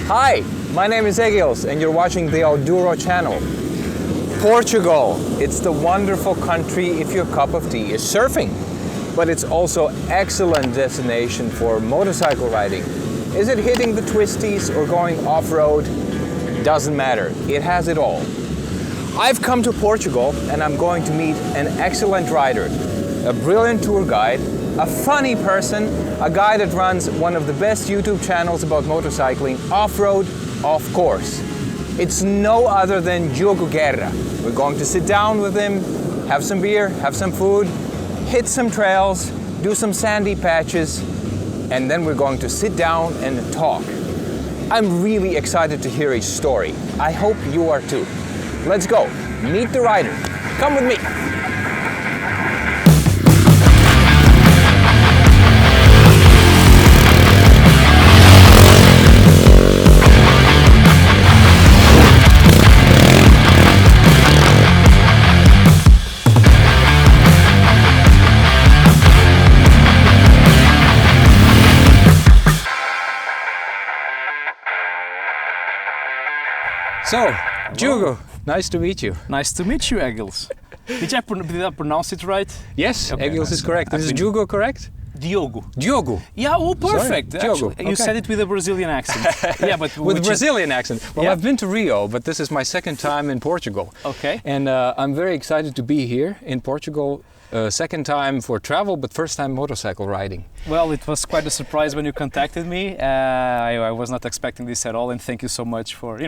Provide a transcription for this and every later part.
Hi, my name is Egils and you're watching the OUTDURO channel. Portugal, it's the wonderful country if your cup of tea is surfing, but it's also excellent destination for motorcycle riding. Is it hitting the twisties or going off-road? Doesn't matter, it has it all. I've come to Portugal and I'm going to meet an excellent rider, a brilliant tour guide, a funny person, a guy that runs one of the best YouTube channels about motorcycling, off-road, of course. It's no other than Diogo Guerra. We're going to sit down with him, have some beer, have some food, hit some trails, do some sandy patches, and then we're going to sit down and talk. I'm really excited to hear his story. I hope you are too. Let's go, meet the rider. Come with me. So, Diogo, nice to meet you. Nice to meet you, Egils. Did I pronounce it right? Yes, Okay, Egils is correct. Is Diogo correct? Diogo. Diogo. Yeah, oh, perfect. Sorry, Diogo. Actually, you said it with a Brazilian accent. Yeah, but with Brazilian accent. Well, yeah. I've been to Rio, but this is my second time in Portugal. Okay. And I'm very excited to be here in Portugal. Second time for travel, but first time motorcycle riding. Well, it was quite a surprise when you contacted me. I was not expecting this at all, and thank you so much for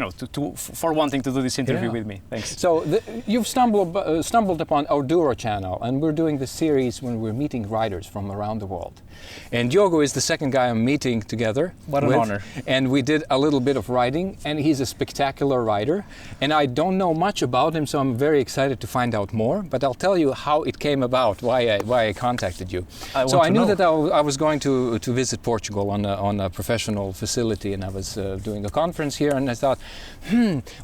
for wanting to do this interview with me. Thanks. So you've stumbled upon OUTDURO channel, and we're doing this series when we're meeting riders from around the world. And Diogo is the second guy I'm meeting together. What an honor. And we did a little bit of riding, and he's a spectacular rider. And I don't know much about him, so I'm very excited to find out more. But I'll tell you how it came about, why I contacted you. I knew that I was going to visit Portugal on a professional facility, and I was doing a conference here, and I thought,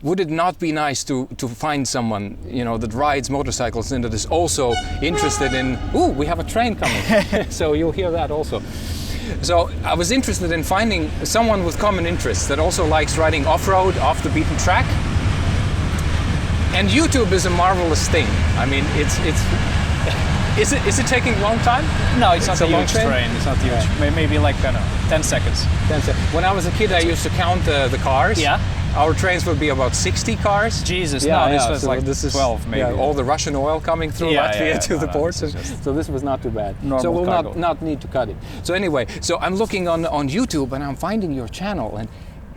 would it not be nice to find someone that rides motorcycles and that is also interested in, we have a train coming. So you'll hear that also. So I was interested in finding someone with common interests that also likes riding off-road, off the beaten track. And YouTube is a marvelous thing. I mean, is it taking a long time? No, it's not a huge train. It's not huge. Yeah. Maybe like, I don't know, 10 seconds. 10 seconds. When I was a kid, I used to count the cars. Yeah. Our trains would be about 60 cars. Jesus, no, this was like 12 maybe. Yeah, all the Russian oil coming through Latvia to the ports. So this was not too bad. So we'll not need to cut it. So anyway, so I'm looking on YouTube and I'm finding your channel, and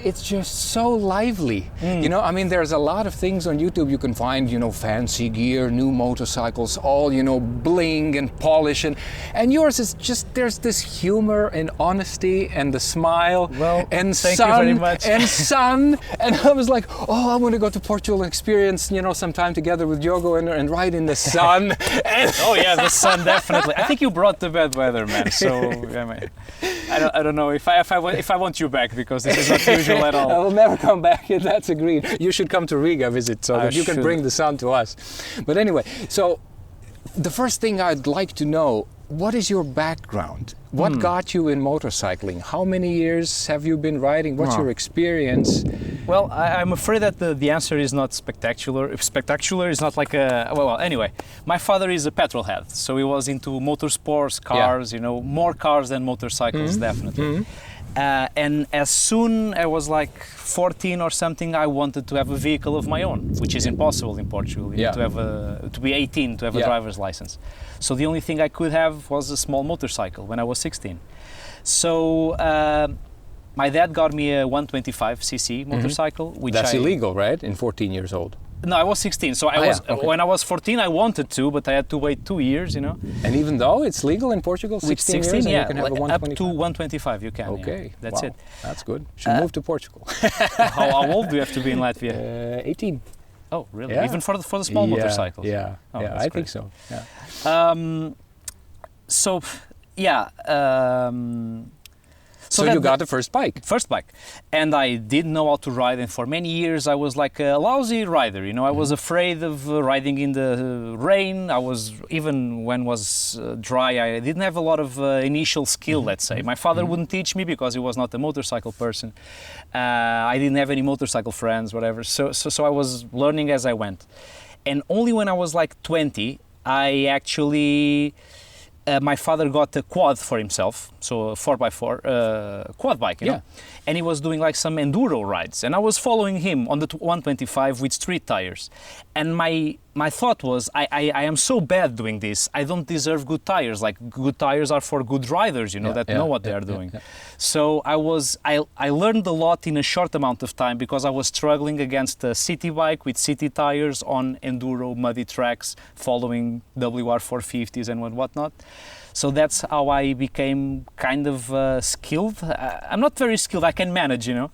it's just so lively. I mean, there's a lot of things on YouTube you can find, fancy gear, new motorcycles, all, bling and polish. And yours is just, there's this humor and honesty and the smile and thank you very much. and sun. And I was like, I want to go to Portugal and experience, some time together with Diogo and ride in the sun. Oh yeah, the sun, definitely. I think you brought the bad weather, man. So, I don't know if I want you back, because this is not usual at all. I will never come back. That's agreed. You should come to Riga visit so that you can bring the sun to us. But anyway, so the first thing I'd like to know, what is your background? What got you in motorcycling? How many years have you been riding? What's your experience? Well, I'm afraid that the answer is not spectacular. If spectacular is not like a... Well, anyway, my father is a petrol head, so he was into motorsports, cars, more cars than motorcycles, definitely. And as soon I was like 14 or something, I wanted to have a vehicle of my own, which is impossible in Portugal. You need to be 18 to have a driver's license. So the only thing I could have was a small motorcycle when I was 16. So my dad got me a 125cc motorcycle, which That's illegal, right? In 14 years old. No, I was 16, so when I was 14 I wanted to, but I had to wait 2 years, And even though it's legal in Portugal, 16 years, yeah, you can have a 125? up to 125 you can. Okay, yeah. That's it. That's good. Should move to Portugal. How old do you have to be in Latvia? 18. Oh, really? Yeah. Even for the small motorcycles? Yeah, I think so. Yeah. So So you got the first bike. First bike, and I didn't know how to ride, and for many years I was like a lousy rider. You know, I was afraid of riding in the rain. I was, even when it was dry, I didn't have a lot of initial skill. Let's say my father wouldn't teach me because he was not a motorcycle person. I didn't have any motorcycle friends, whatever. So I was learning as I went, and only when I was like 20, I actually. My father got a quad for himself, so a 4x4 quad bike, you know, and he was doing like some enduro rides, and I was following him on the 125 with street tires, and my thought was, I am so bad doing this, I don't deserve good tires. Like, good tires are for good riders, you know, that know what they are doing. So I learned a lot in a short amount of time because I was struggling against a city bike with city tires on enduro muddy tracks, following WR450s and whatnot. So that's how I became kind of skilled. I'm not very skilled. I can manage, you know.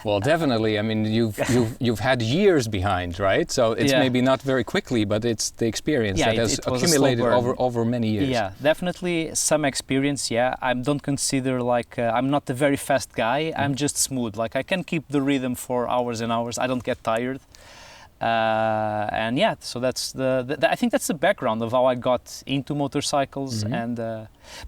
Well, definitely. I mean, you've had years behind, right? So it's maybe not very quickly, but it's the experience that has accumulated over many years. Yeah, definitely some experience. Yeah, I don't consider like I'm not a very fast guy. I'm just smooth. Like, I can keep the rhythm for hours and hours. I don't get tired. And yeah, so that's I think that's the background of how I got into motorcycles. And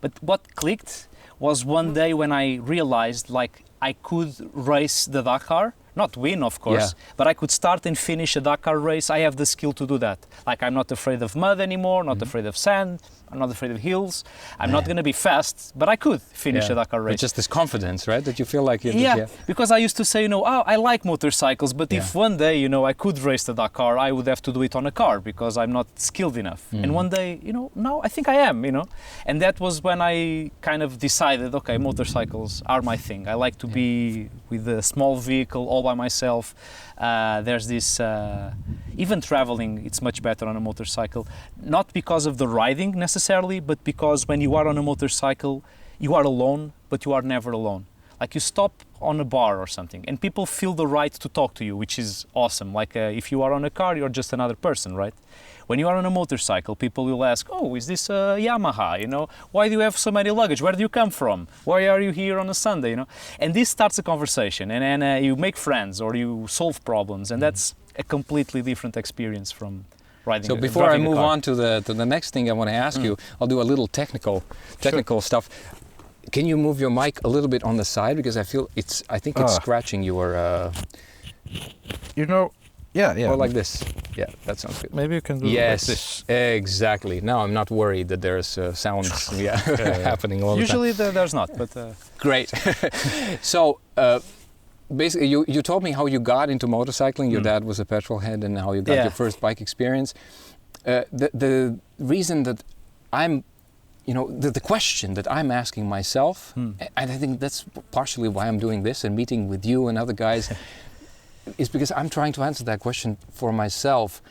but what clicked was one day when I realized, like, I could race the Dakar, not win, of course, but I could start and finish a Dakar race. I have the skill to do that. Like, I'm not afraid of mud anymore, not afraid of sand, I'm not afraid of hills. I'm not going to be fast, but I could finish a Dakar race. It's just this confidence, right? That you feel like because I used to say, you know, oh, I like motorcycles, but if one day, you know, I could race the Dakar, I would have to do it on a car because I'm not skilled enough. And one day, you know, no, I think I am, you know. And that was when I kind of decided, okay, motorcycles are my thing. I like to be with a small vehicle all by myself. There's this, even traveling, it's much better on a motorcycle, not because of the riding necessarily, but because when you are on a motorcycle, you are alone, but you are never alone. Like, you stop on a bar or something and people feel the right to talk to you, which is awesome. Like, if you are on a car, you're just another person, right? When you are on a motorcycle, people will ask, oh, is this a Yamaha, you know? Why do you have so many luggage? Where do you come from? Why are you here on a Sunday, you know? And this starts a conversation, and then you make friends or you solve problems, and that's a completely different experience from riding. So before I move on to the next thing I want to ask you, I'll do a little technical stuff. Can you move your mic a little bit on the side, because I think it's scratching your you know. Yeah. Or like this. Yeah, that sounds good. Maybe you can do like this. Exactly. Now I'm not worried that there's sounds happening all the time. Usually there's not, but... Great. So, basically, you told me how you got into motorcycling. Your dad was a petrol head, and how you got your first bike experience. The reason that I'm... You know, the question that I'm asking myself, and I think that's partially why I'm doing this and meeting with you and other guys, is because I'm trying to answer that question for myself.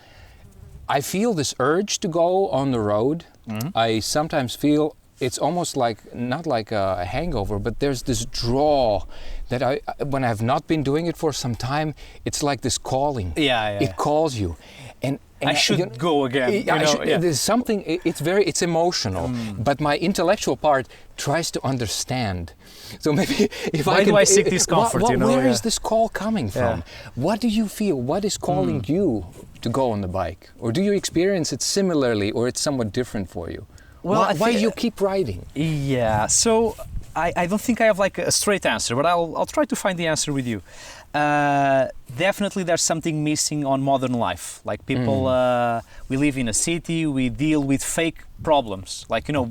I feel this urge to go on the road. I sometimes feel it's almost like, not like a hangover, but there's this draw that when I've not been doing it for some time, it's like this calling. It calls you. And I should go again. There's something, it's emotional, but my intellectual part tries to understand. So maybe if Why do I seek discomfort? Where is this call coming from? What do you feel? What is calling you to go on the bike? Or do you experience it similarly, or it's somewhat different for you? Well, why do you keep riding? Yeah, so I don't think I have like a straight answer, but I'll try to find the answer with you. Definitely there's something missing on modern life. Like, people, we live in a city, we deal with fake problems, like, you know,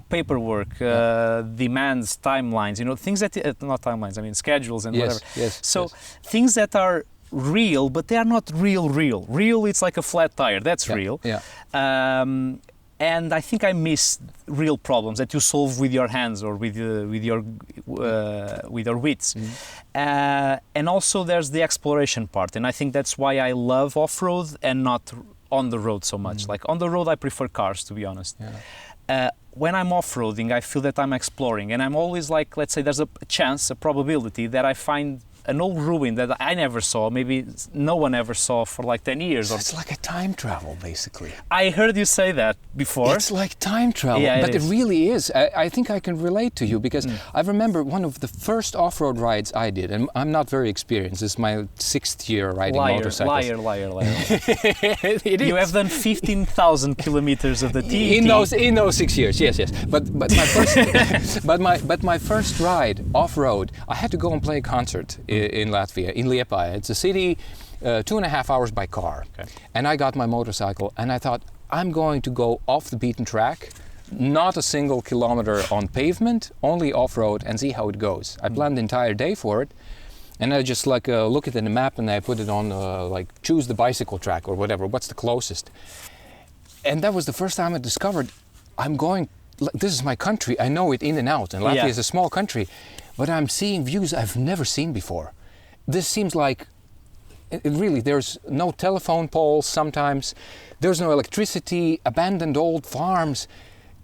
paperwork, demands, timelines, you know, things that, not timelines, I mean schedules and whatever. So things that are real, but they are not real. Real, it's like a flat tire, that's real. And I think I miss real problems that you solve with your hands or with your wits. And also there's the exploration part, and I think that's why I love off-road and not on the road so much. Like, on the road I prefer cars, to be honest. When I'm off-roading, I feel that I'm exploring, and I'm always like, let's say there's a chance, a probability that I find an old ruin that I never saw, maybe no one ever saw for like 10 years. So it's like a time travel, basically. I heard you say that before. It's like time travel, Yeah, but it it is. really is. I think I can relate to you because I remember one of the first off-road rides I did, and I'm not very experienced. This is my 6th year riding motorcycles. Liar. It You is. have done 15,000 kilometers of the TET. In those 6 years, yes. But my first but my first ride off-road, I had to go and play a concert in Latvia, in Liepāja. It's a city 2.5 hours by car. Okay. And I got my motorcycle and I thought, I'm going to go off the beaten track, not a single kilometer on pavement, only off-road, and see how it goes. I planned the entire day for it. And I just look at the map and I put it on choose the bicycle track or whatever, what's the closest. And that was the first time I discovered this is my country, I know it in and out, and Latvia is a small country, but I'm seeing views I've never seen before. This seems like, really, there's no telephone poles sometimes, there's no electricity, abandoned old farms.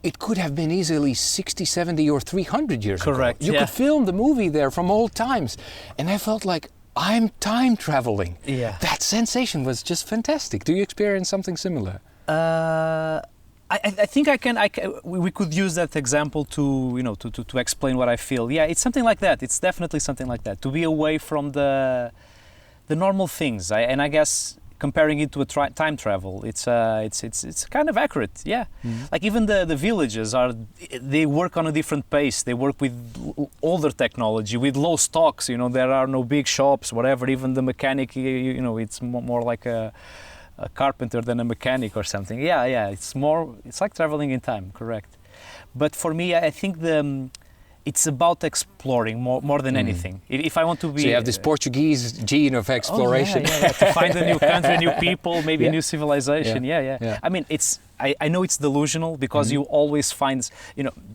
It could have been easily 60, 70 or 300 years ago. Correct, You could film the movie there from old times. And I felt like I'm time traveling. Yeah. That sensation was just fantastic. Do you experience something similar? I think we could use that example to explain what I feel. Yeah, it's something like that. It's definitely something like that. To be away from the normal things. I guess comparing it to a time travel, it's kind of accurate. Yeah, like even the villages they work on a different pace. They work with older technology, with low stocks. There are no big shops, whatever. Even the mechanic, it's more like a carpenter than a mechanic or something. Yeah, it's like traveling in time, correct. But for me, I think it's about exploring more than anything. If I want to be... So you have this Portuguese gene of exploration. To find a new country, new people, maybe a new civilization. Yeah. I mean, I know it's delusional because you always find,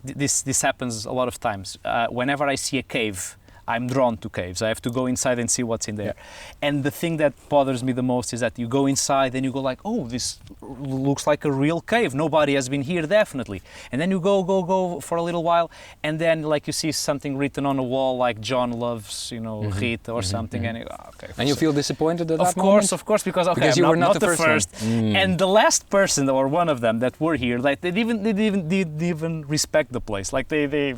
this happens a lot of times. Whenever I see a cave, I'm drawn to caves. I have to go inside and see what's in there. And the thing that bothers me the most is that you go inside and you go like, oh, this looks like a real cave. Nobody has been here, definitely. And then you go for a little while, and then like you see something written on a wall like John loves, Rita or something, and you go, okay. And you feel disappointed at that moment? Of course, because you were not the first. one. And the last person or one of them that were here, like they didn't even respect the place. Like they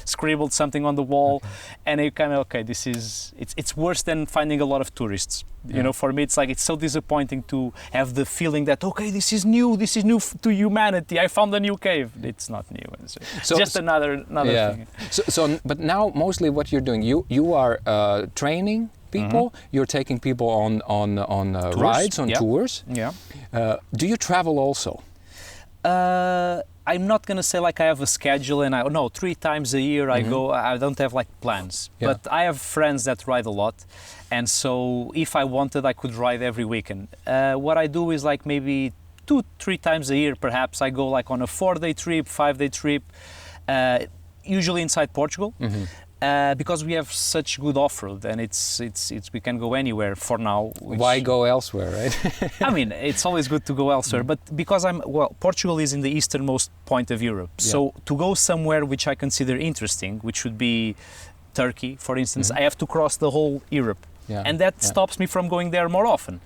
scribbled something on the wall, and it kind of it's worse than finding a lot of tourists. For me, it's so disappointing to have the feeling that this is new to humanity. I found a new cave. It's not new. It's just another thing. So, but now mostly what you're doing, you are training people. You're taking people on rides, on tours. Yeah. Do you travel also? I'm not gonna say like I have a schedule and 3 times a year I go. I don't have like plans, but I have friends that ride a lot, and so if I wanted, I could ride every weekend. What I do is like maybe 2-3 times a year, perhaps I go like on a 4-day trip, 5-day trip, usually inside Portugal. Because we have such good off-road and it's we can go anywhere for now. Why go elsewhere, right? I mean, it's always good to go elsewhere, but because Portugal is in the easternmost point of Europe, so to go somewhere which I consider interesting, which would be Turkey, for instance, I have to cross the whole Europe, and that stops me from going there more often.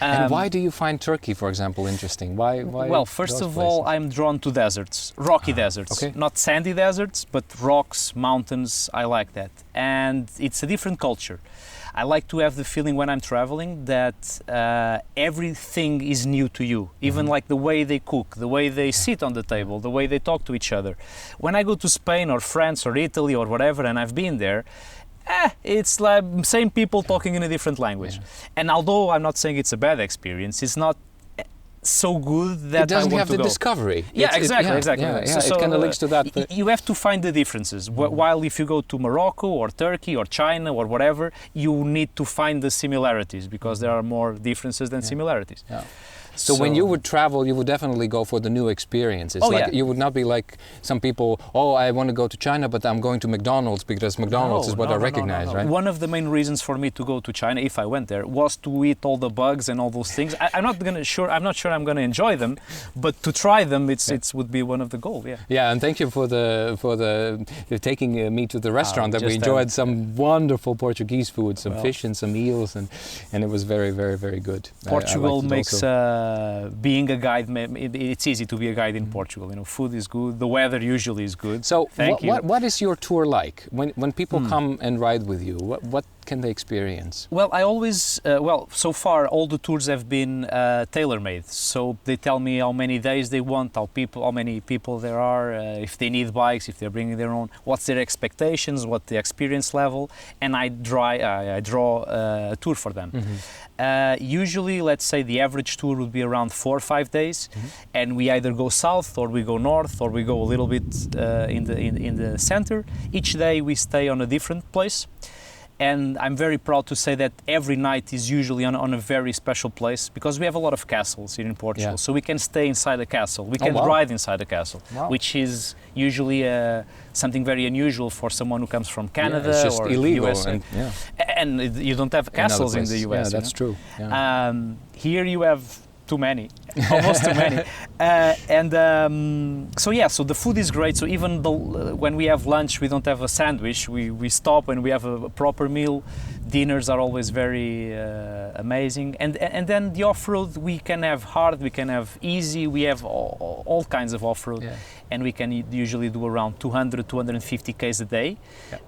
And why do you find Turkey, for example, interesting? Why well, first of all, I'm drawn to deserts, rocky deserts. Not sandy deserts, but rocks, mountains. I like that. And it's a different culture. I like to have the feeling when I'm traveling that everything is new to you. Even like the way they cook, the way they sit on the table, the way they talk to each other. When I go to Spain or France or Italy or whatever, and I've been there, it's like same people talking in a different language. And although I'm not saying it's a bad experience, it's not so good that it doesn't I want have to the go. Exactly. So, it kind of links to that. You have to find the differences. While if you go to Morocco or Turkey or China or whatever, you need to find the similarities because there are more differences than similarities. So when you would travel, you would definitely go for the new experiences. Oh, like yeah. you would not be like some people, oh, I want to go to China, but I'm going to McDonald's because McDonald's is what I recognize, right? One of the main reasons for me to go to China, if I went there, was to eat all the bugs and all those things. I'm not sure I'm gonna enjoy them, but to try them, it would be one of the goals. Yeah. Yeah, and thank you for the taking me to the restaurant that we just enjoyed some wonderful Portuguese food, some fish and some eels, and it was very, very, very good. Portugal I makes being a guide. It's easy to be a guide in Portugal. You know, food is good. The weather usually is good. So, Thank you. what is your tour like when people come and ride with you? What can they experience? Well, I always so far all the tours have been tailor-made. So they tell me how many days they want, how many people there are, if they need bikes, if they're bringing their own, what's their expectations, what the experience level, and I draw a tour for them. Usually, let's say the average tour would be around 4 or 5 days, and we either go south or we go north or we go a little bit in the center. Each day we stay on a different place. And I'm very proud to say that every night is usually on a very special place, because we have a lot of castles here in Portugal. Yeah. So we can stay inside a castle, we can ride inside a castle, which is usually something very unusual for someone who comes from Canada it's just or illegal, USA. And you don't have castles in the US. Yeah, that's true. Yeah. Here you have too many, almost too many. So the food is great. So even when we have lunch, we don't have a sandwich. We stop and we have a proper meal. Dinners are always very amazing. And then the off-road, we can have hard, we can have easy, we have all kinds of off-road. Yeah. And we can usually do around 200, 250 Ks a day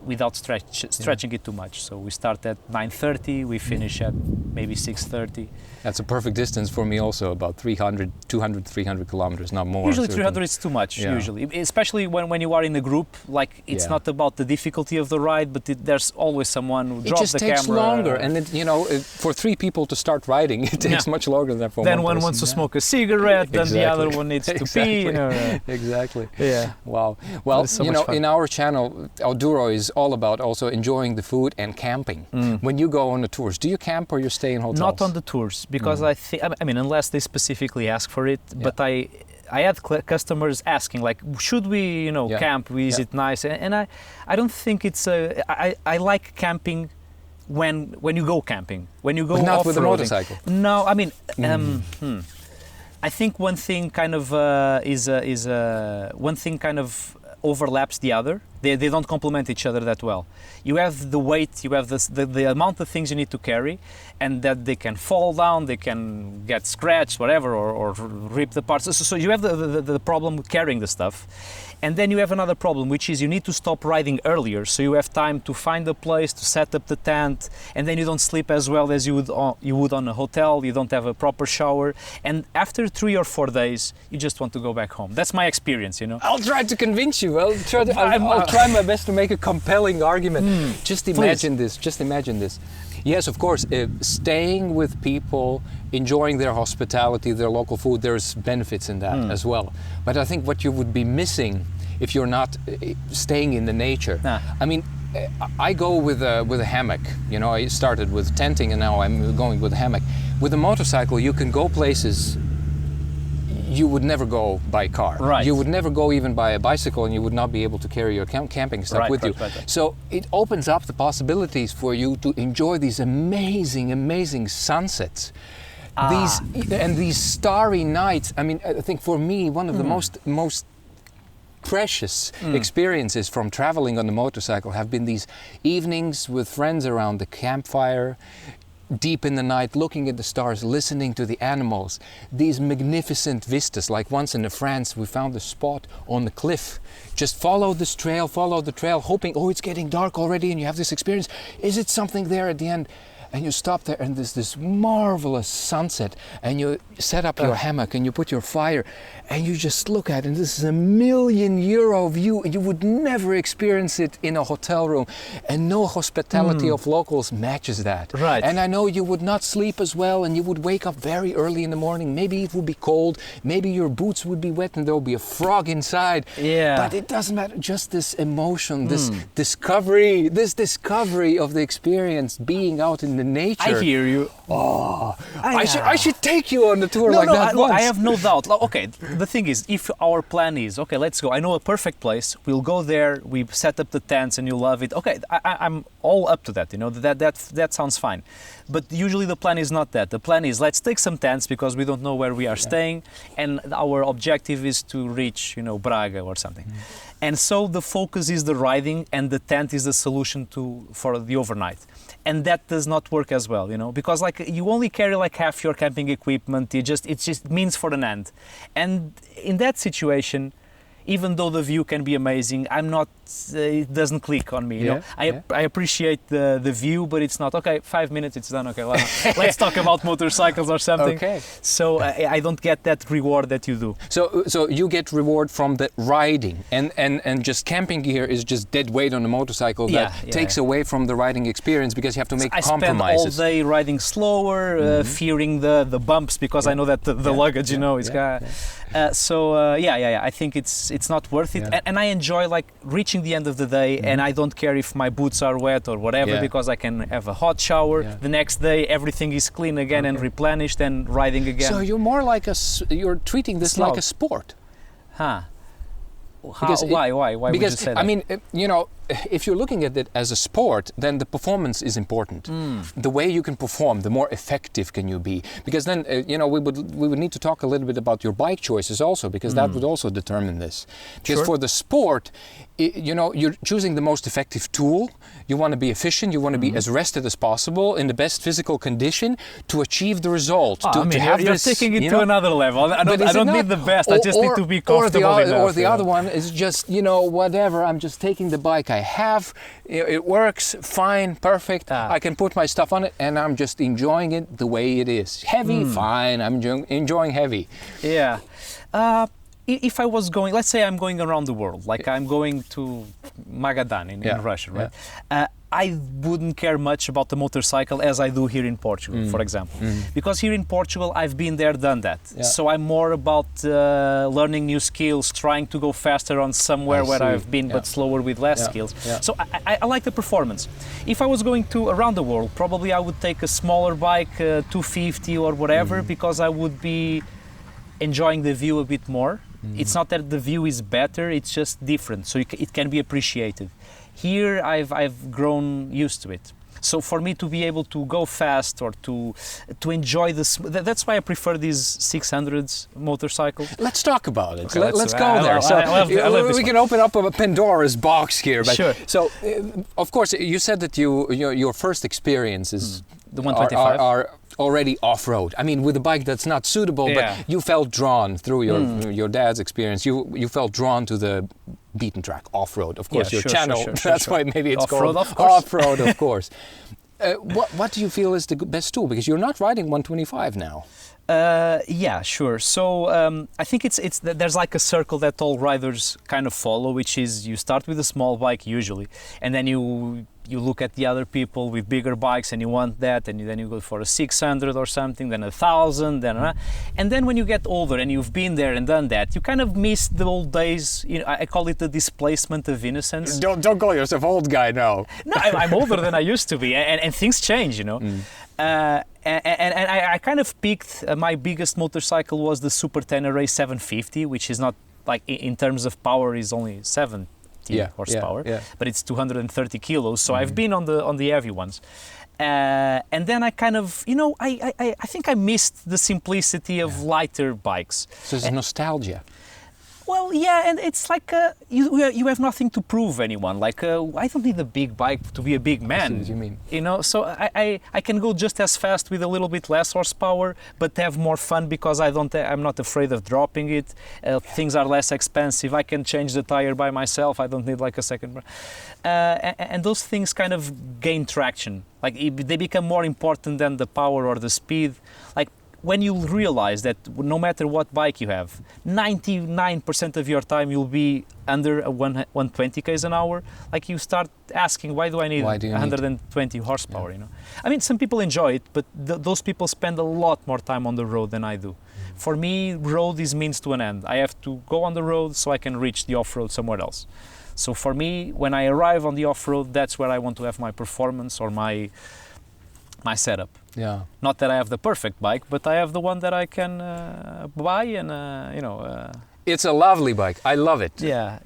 without stretching it too much. So we start at 9:30, we finish at maybe 6:30. That's a perfect distance for me also, about 200, 300 kilometers, not more. Usually 300 is too much, usually. Especially when you are in a group, like it's not about the difficulty of the ride, but there's always someone who drops the camera. It just takes longer, and for 3 people to start riding, it takes much longer than for one person. Then one wants to smoke a cigarette, then the other one needs to pee. Exactly. Yeah. Wow. Well, in our channel, OUTDURO is all about also enjoying the food and camping. When you go on the tours, do you camp or you stay in hotels? Not on the tours, because I mean, unless they specifically ask for it, but I had customers asking, like, should we, camp? Is it nice? And I don't think it's I like camping when you go camping, when you go off-roading. Not with a motorcycle. No, I mean, I think one thing kind of overlaps the other. They don't complement each other that well. You have the weight, you have the amount of things you need to carry, and that they can fall down, they can get scratched, whatever, or rip the parts. So you have the problem with carrying the stuff. And then you have another problem, which is you need to stop riding earlier, so you have time to find a place, to set up the tent, and then you don't sleep as well as you would on a hotel, you don't have a proper shower, and after 3 or 4 days, you just want to go back home. That's my experience, I'll try to convince you. I'll try my best to make a compelling argument. Just imagine this. Yes, of course, staying with people, enjoying their hospitality, their local food, there's benefits in that as well. But I think what you would be missing if you're not staying in the nature. I mean, I go with a hammock. I started with tenting and now I'm going with a hammock. With a motorcycle, you can go places you would never go by car. Right. You would never go even by a bicycle, and you would not be able to carry your camping stuff with you. Right. So it opens up the possibilities for you to enjoy these amazing sunsets. These starry nights. I mean, I think for me, one of the most precious experiences from traveling on the motorcycle have been these evenings with friends around the campfire, deep in the night, looking at the stars, listening to the animals, these magnificent vistas. Like once in France, we found a spot on the cliff. Just follow the trail, hoping, it's getting dark already, and you have this experience. Is it something there at the end? And you stop there, and there's this marvelous sunset, and you set up your hammock, and you put your fire, and you just look at it, and this is €1 million view, and you would never experience it in a hotel room, and no hospitality of locals matches that. Right. And I know you would not sleep as well, and you would wake up very early in the morning. Maybe it would be cold, maybe your boots would be wet, and there would be a frog inside. Yeah. But it doesn't matter, just this emotion, this discovery of the experience, being out in the nature. I hear you. Oh, I should take you on the tour like that once. I have no doubt. Okay, the thing is, if our plan is, okay, let's go. I know a perfect place. We'll go there. We set up the tents and you love it. Okay, I'm all up to that. You know, that sounds fine. But usually the plan is not that. The plan is, let's take some tents because we don't know where we are staying, and our objective is to reach, you know, Braga or something. And so the focus is the riding, and the tent is the solution for the overnight. And that does not work as well, you know, because like you only carry like half your camping equipment. It's just means for an end. And in that situation, even though the view can be amazing, I'm not. It doesn't click on me. You know, I appreciate the view, but it's not okay. 5 minutes, it's done. Okay, let's talk about motorcycles or something. Okay. So I don't get that reward that you do. So you get reward from the riding, and just camping gear is just dead weight on the motorcycle that takes away from the riding experience because you have to make compromises. I spend all day riding slower, fearing the bumps because I know that the luggage, you know, is I think it's not worth it, and I enjoy like reaching the end of the day, and I don't care if my boots are wet or whatever because I can have a hot shower. The next day everything is clean again and replenished and riding again. So you're more like you're treating this like a sport. Huh. Why would you say that? I mean, you know, if you're looking at it as a sport, then the performance is important. The way you can perform, the more effective can you be. Because then, you know, we would need to talk a little bit about your bike choices also, because that would also determine this. Because for the sport, you know, you're choosing the most effective tool. You want to be efficient. You want to be as rested as possible in the best physical condition to achieve the result. You're taking it to another level. I don't need the best. I just need to be comfortable enough. Or the other one is just, you know, whatever. I'm just taking the bike I have. It works fine, perfect. I can put my stuff on it, and I'm just enjoying it the way it is. Heavy, fine. I'm enjoying heavy. Yeah. If I was going, let's say I'm going around the world, like I'm going to Magadan in Russia, right? I wouldn't care much about the motorcycle as I do here in Portugal, for example. Because here in Portugal, I've been there, done that. So I'm more about learning new skills, trying to go faster on somewhere where I've been, but slower with less skills. So I like the performance. If I was going to around the world, probably I would take a smaller bike, 250 or whatever, because I would be enjoying the view a bit more. It's not that the view is better, it's just different, so it can be appreciated. Here I've grown used to it. So for me to be able to go fast or to enjoy this, that's why I prefer these 600s motorcycles. Let's talk about it. Okay, let's go there. We can open up a Pandora's box here. But sure. So, of course, you said that your first experiences the 125 are already off-road. I mean, with a bike that's not suitable, but you felt drawn through your dad's experience. You felt drawn to the beaten track off-road. Of course, your channel. That's why maybe it's called off-road. Of course. What do you feel is the best tool? Because you're not riding 125 now. Yeah, sure. So I think it's there's like a circle that all riders kind of follow, which is you start with a small bike usually, and then you look at the other people with bigger bikes and you want that, and then you go for a 600 or something, then 1,000, and then when you get older and you've been there and done that, you kind of miss the old days. You know, I call it the displacement of innocence. Don't call yourself old guy now. No, I'm older than I used to be, and things change, you know. And I kind of peaked. My biggest motorcycle was the Super Tenere 750, which is not like in terms of power is only 70 horsepower, but it's 230 kilos. So I've been on the heavy ones, and then I kind of, you know, I think I missed the simplicity of lighter bikes. So it's nostalgia. Well, yeah, and it's like you have nothing to prove anyone. Like I don't need a big bike to be a big man. I see what you mean. You know, so I can go just as fast with a little bit less horsepower, but have more fun because I'm not afraid of dropping it. Things are less expensive. I can change the tire by myself. I don't need like a second. And those things kind of gain traction. Like they become more important than the power or the speed. Like, when you realize that no matter what bike you have, 99% of your time you'll be under 120 km an hour, like you start asking, why do I need 120 horsepower? You know, I mean, some people enjoy it, but those people spend a lot more time on the road than I do. For me, road is means to an end. I have to go on the road so I can reach the off-road somewhere else. So for me, when I arrive on the off-road, that's where I want to have my performance or my my setup. Yeah. Not that I have the perfect bike, but I have the one that I can buy and It's a lovely bike. I love it. yeah.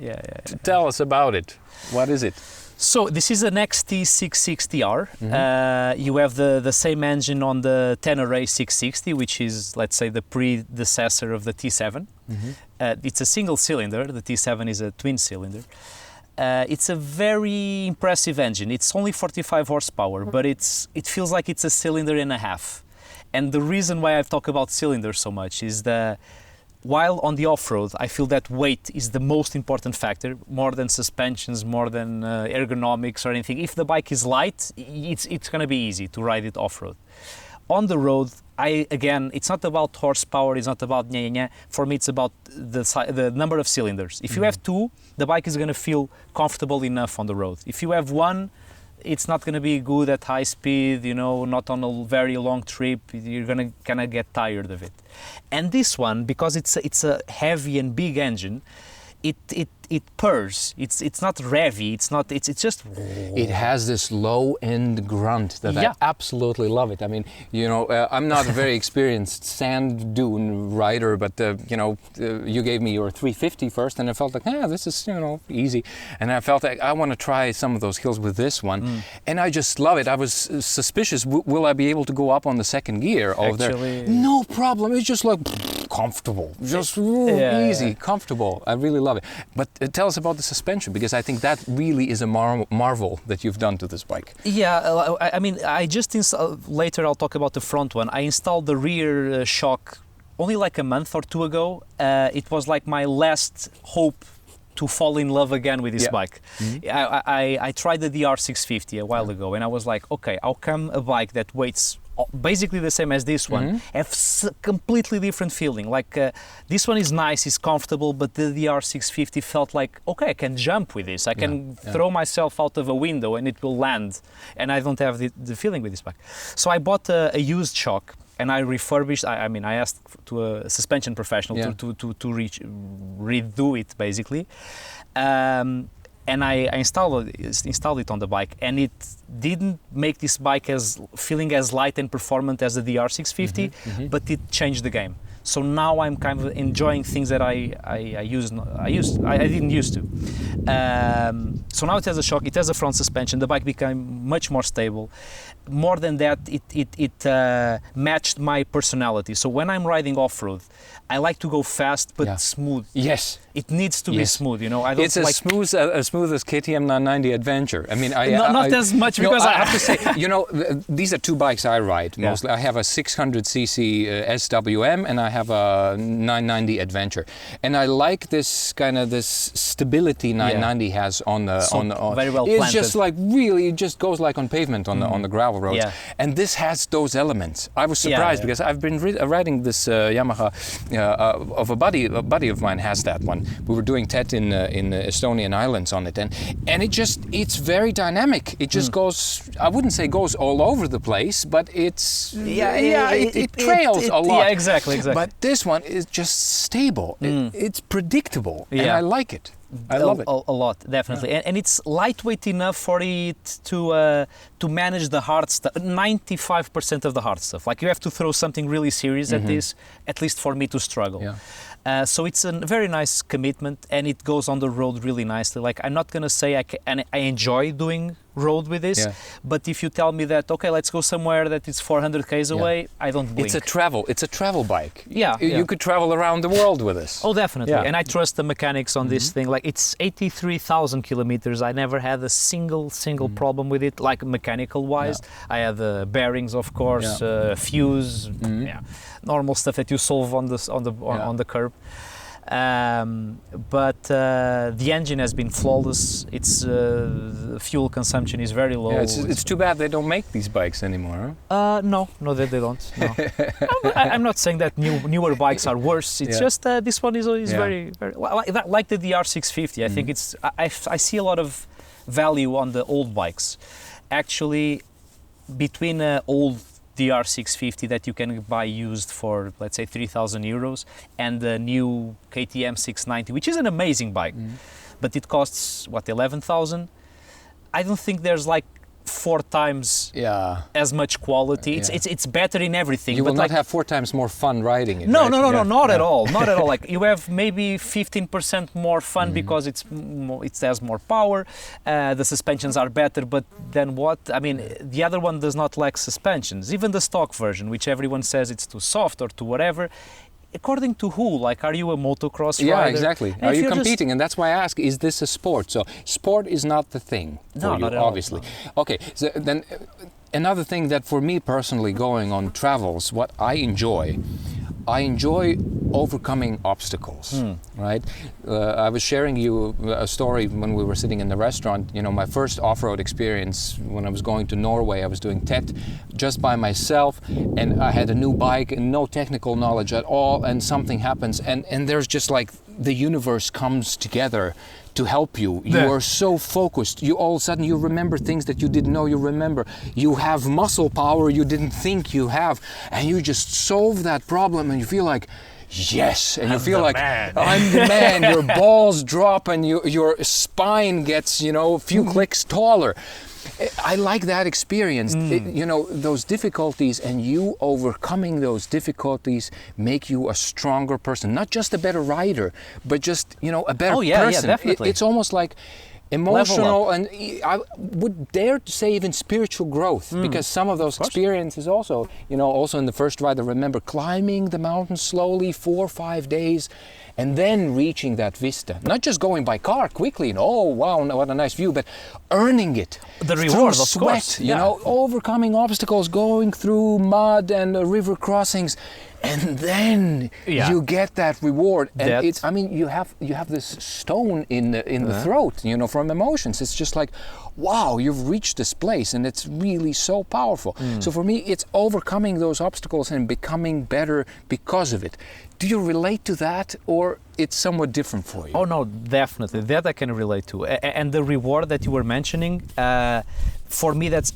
Tell us about it. What is it? So this is an XT660R. Mm-hmm. You have the same engine on the Tenere 660, which is, let's say, the predecessor of the T7. Mm-hmm. It's a single cylinder. The T7 is a twin cylinder. It's a very impressive engine. It's only 45 horsepower, but it feels like it's a cylinder and a half. And the reason why I've talked about cylinders so much is while on the off-road, I feel that weight is the most important factor, more than suspensions, more than ergonomics or anything. If the bike is light, it's going to be easy to ride it off-road. On the road, it's not about horsepower, it's not about for me it's about the number of cylinders. If you have two, the bike is going to feel comfortable enough on the road. If you have one, it's not going to be good at high speed, not on a very long trip. You're going to kind of get tired of it. And this one, because it's a heavy and big engine, it purrs. It's not revvy. It's just. It has this low end grunt that I absolutely love it. I mean, I'm not a very experienced sand dune rider, but you gave me your 350 first, and I felt like, this is easy, and I felt like I want to try some of those hills with this one, and I just love it. I was suspicious. Will I be able to go up on the second gear over there? No problem. It's just like comfortable, just easy, comfortable. I really love it. But tell us about the suspension, because I think that really is a marvel that you've done to this bike. Yeah, I mean, I just installed, later I'll talk about the front one. I installed the rear shock only like a month or two ago. It was like my last hope to fall in love again with this bike. Mm-hmm. I tried the DR650 a while ago, and I was like, okay, how come a bike that weighs basically the same as this one have completely different feeling? Like this one is nice, is comfortable, but the DR650 felt like, okay, I can jump with this. I can throw myself out of a window and it will land, and I don't have the feeling with this bike. So I bought a used shock, and I refurbished. I asked to a suspension professional to redo it basically. And I installed it on the bike, and it didn't make this bike feeling as light and performant as the DR650, but it changed the game. So now I'm kind of enjoying things that I didn't used to. So now it has a shock, it has a front suspension. The bike became much more stable. More than that, it matched my personality. So when I'm riding off-road, I like to go fast but smooth. Yes. It needs to be smooth, I don't it's as smooth as KTM 990 Adventure. I mean, not as much, because I have to say, these are two bikes I ride mostly. I have a 600cc SWM, and I have a 990 Adventure, and I like this stability 990 has on very well it's planted. just like really, it just goes like on pavement on the gravel roads, and this has those elements. I was surprised because I've been riding this Yamaha of a buddy of mine has that one. We were doing TET in Estonian islands on it, and it's very dynamic. It just goes, I wouldn't say goes all over the place, but it trails a lot. Yeah, exactly. But this one is just stable. It's predictable, and I like it. I love it a lot, definitely, and it's lightweight enough for it to manage the hard stuff. 95% of the hard stuff. Like, you have to throw something really serious at this, at least for me to struggle. Yeah. So it's a very nice commitment, and it goes on the road really nicely. Like, I'm not gonna say I enjoy doing road with this, but if you tell me that, okay, let's go somewhere that is 400 k's away, I don't blink. It's a travel bike. You could travel around the world with this. Oh, definitely. And I trust the mechanics on this thing. Like, it's 83,000 kilometers. I never had a single problem with it, like mechanical wise. I had the bearings, of course, fuse, normal stuff that you solve on the curb. But the engine has been flawless. Its fuel consumption is very low. It's too bad they don't make these bikes anymore. No, they don't. No. I'm not saying that newer bikes are worse. It's just this one is very, very like the DR650. I think it's. I see a lot of value on the old bikes. Actually, between old DR650 that you can buy used for, let's say, 3,000 euros, and the new KTM 690, which is an amazing bike, but it costs, 11,000? I don't think there's like 4 times Yeah. as much quality. Yeah. It's better in everything. You but will not have 4 times more fun riding it. no, right? no, no, Yeah. no, not at Yeah. all, not at all. Like you have maybe 15% more fun because it has more power. The suspensions are better, but then what? I mean, the other one does not lack suspensions. Even the stock version, which everyone says it's too soft or too whatever. According to who? Like, are you a motocross rider? Yeah, exactly. And Are if you you're just- competing? And that's why I ask, is this a sport? So sport is not the thing for No, you, not at all, obviously. Okay, so then another thing that for me personally going on travels, what I enjoy overcoming obstacles, right? I was sharing you a story when we were sitting in the restaurant. You know, my first off-road experience when I was going to Norway, I was doing TET just by myself, and I had a new bike and no technical knowledge at all, and something happens, and there's just like the universe comes together to help you. You Yeah. are so focused. You all of a sudden you remember things that you didn't know you remember. You have muscle power you didn't think you have, and you just solve that problem, and you feel like, yes, and you feel like man. I'm the man. Your balls drop, and your spine gets, you know, a few clicks taller. I like that experience. You know, those difficulties, and you overcoming those difficulties make you a stronger person. Not just a better rider, but just, you know, a better Oh, yeah, person. definitely. It's almost like emotional, and I would dare to say even spiritual growth, because some of those experiences also, you know, also in the first ride, I remember climbing the mountain slowly 4 or 5 days, and then reaching that vista. Not just going by car quickly and oh wow, what a nice view, but earning it. The through reward, of sweat, course. you Yeah. know, overcoming obstacles, going through mud and river crossings, and then Yeah. you get that reward. And That- it's, I mean, you have this stone in the throat, you know, from emotions. It's just like, wow, you've reached this place, and it's really so powerful. So for me, it's overcoming those obstacles and becoming better because of it. Do you relate to that, or it's somewhat different for you? Oh no, definitely. That I can relate to. And the reward that you were mentioning, for me, that's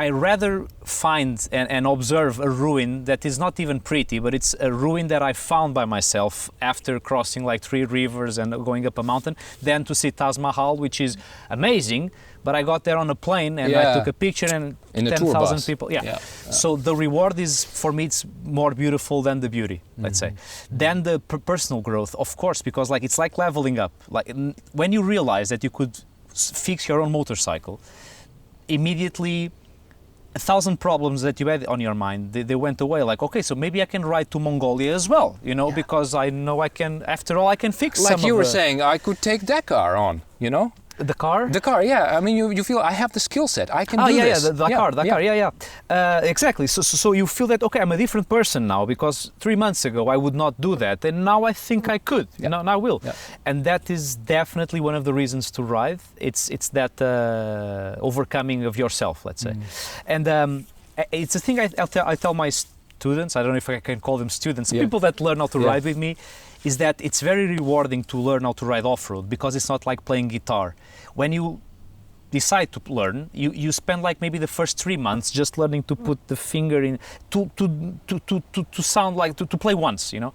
I rather find and observe a ruin that is not even pretty, but it's a ruin that I found by myself after crossing like 3 rivers and going up a mountain, than to see Taj Mahal, which is amazing. But I got there on a plane and I Yeah. took a picture, and In a tour 10,000 bus. people. Yeah. Yeah. So the reward is, for me, it's more beautiful than the beauty, let's say. Then the personal growth, of course, because like it's like leveling up. Like when you realize that you could fix your own motorcycle, immediately 1,000 problems that you had on your mind, they went away. Like, okay, so maybe I can ride to Mongolia as well, you know, because I know I can, after all, I can fix Like some you of were the, saying, I could take Dakar on, you know? the car. The car, yeah. I mean, you feel I have the skill set. I can Oh do yeah, this. yeah, the Dakar, yeah. Exactly. So you feel that, okay, I'm a different person now, because 3 months ago I would not do that, and now I think I could. You know, now I will. Yeah. And that is definitely one of the reasons to ride. It's that overcoming of yourself, let's say. And it's a thing I tell my students. I don't know if I can call them students. Yeah. People that learn how to Yeah. ride with me, is that it's very rewarding to learn how to ride off-road, because it's not like playing guitar. When you decide to learn, you spend like maybe the first 3 months just learning to put the finger in, to sound like, to play once, you know.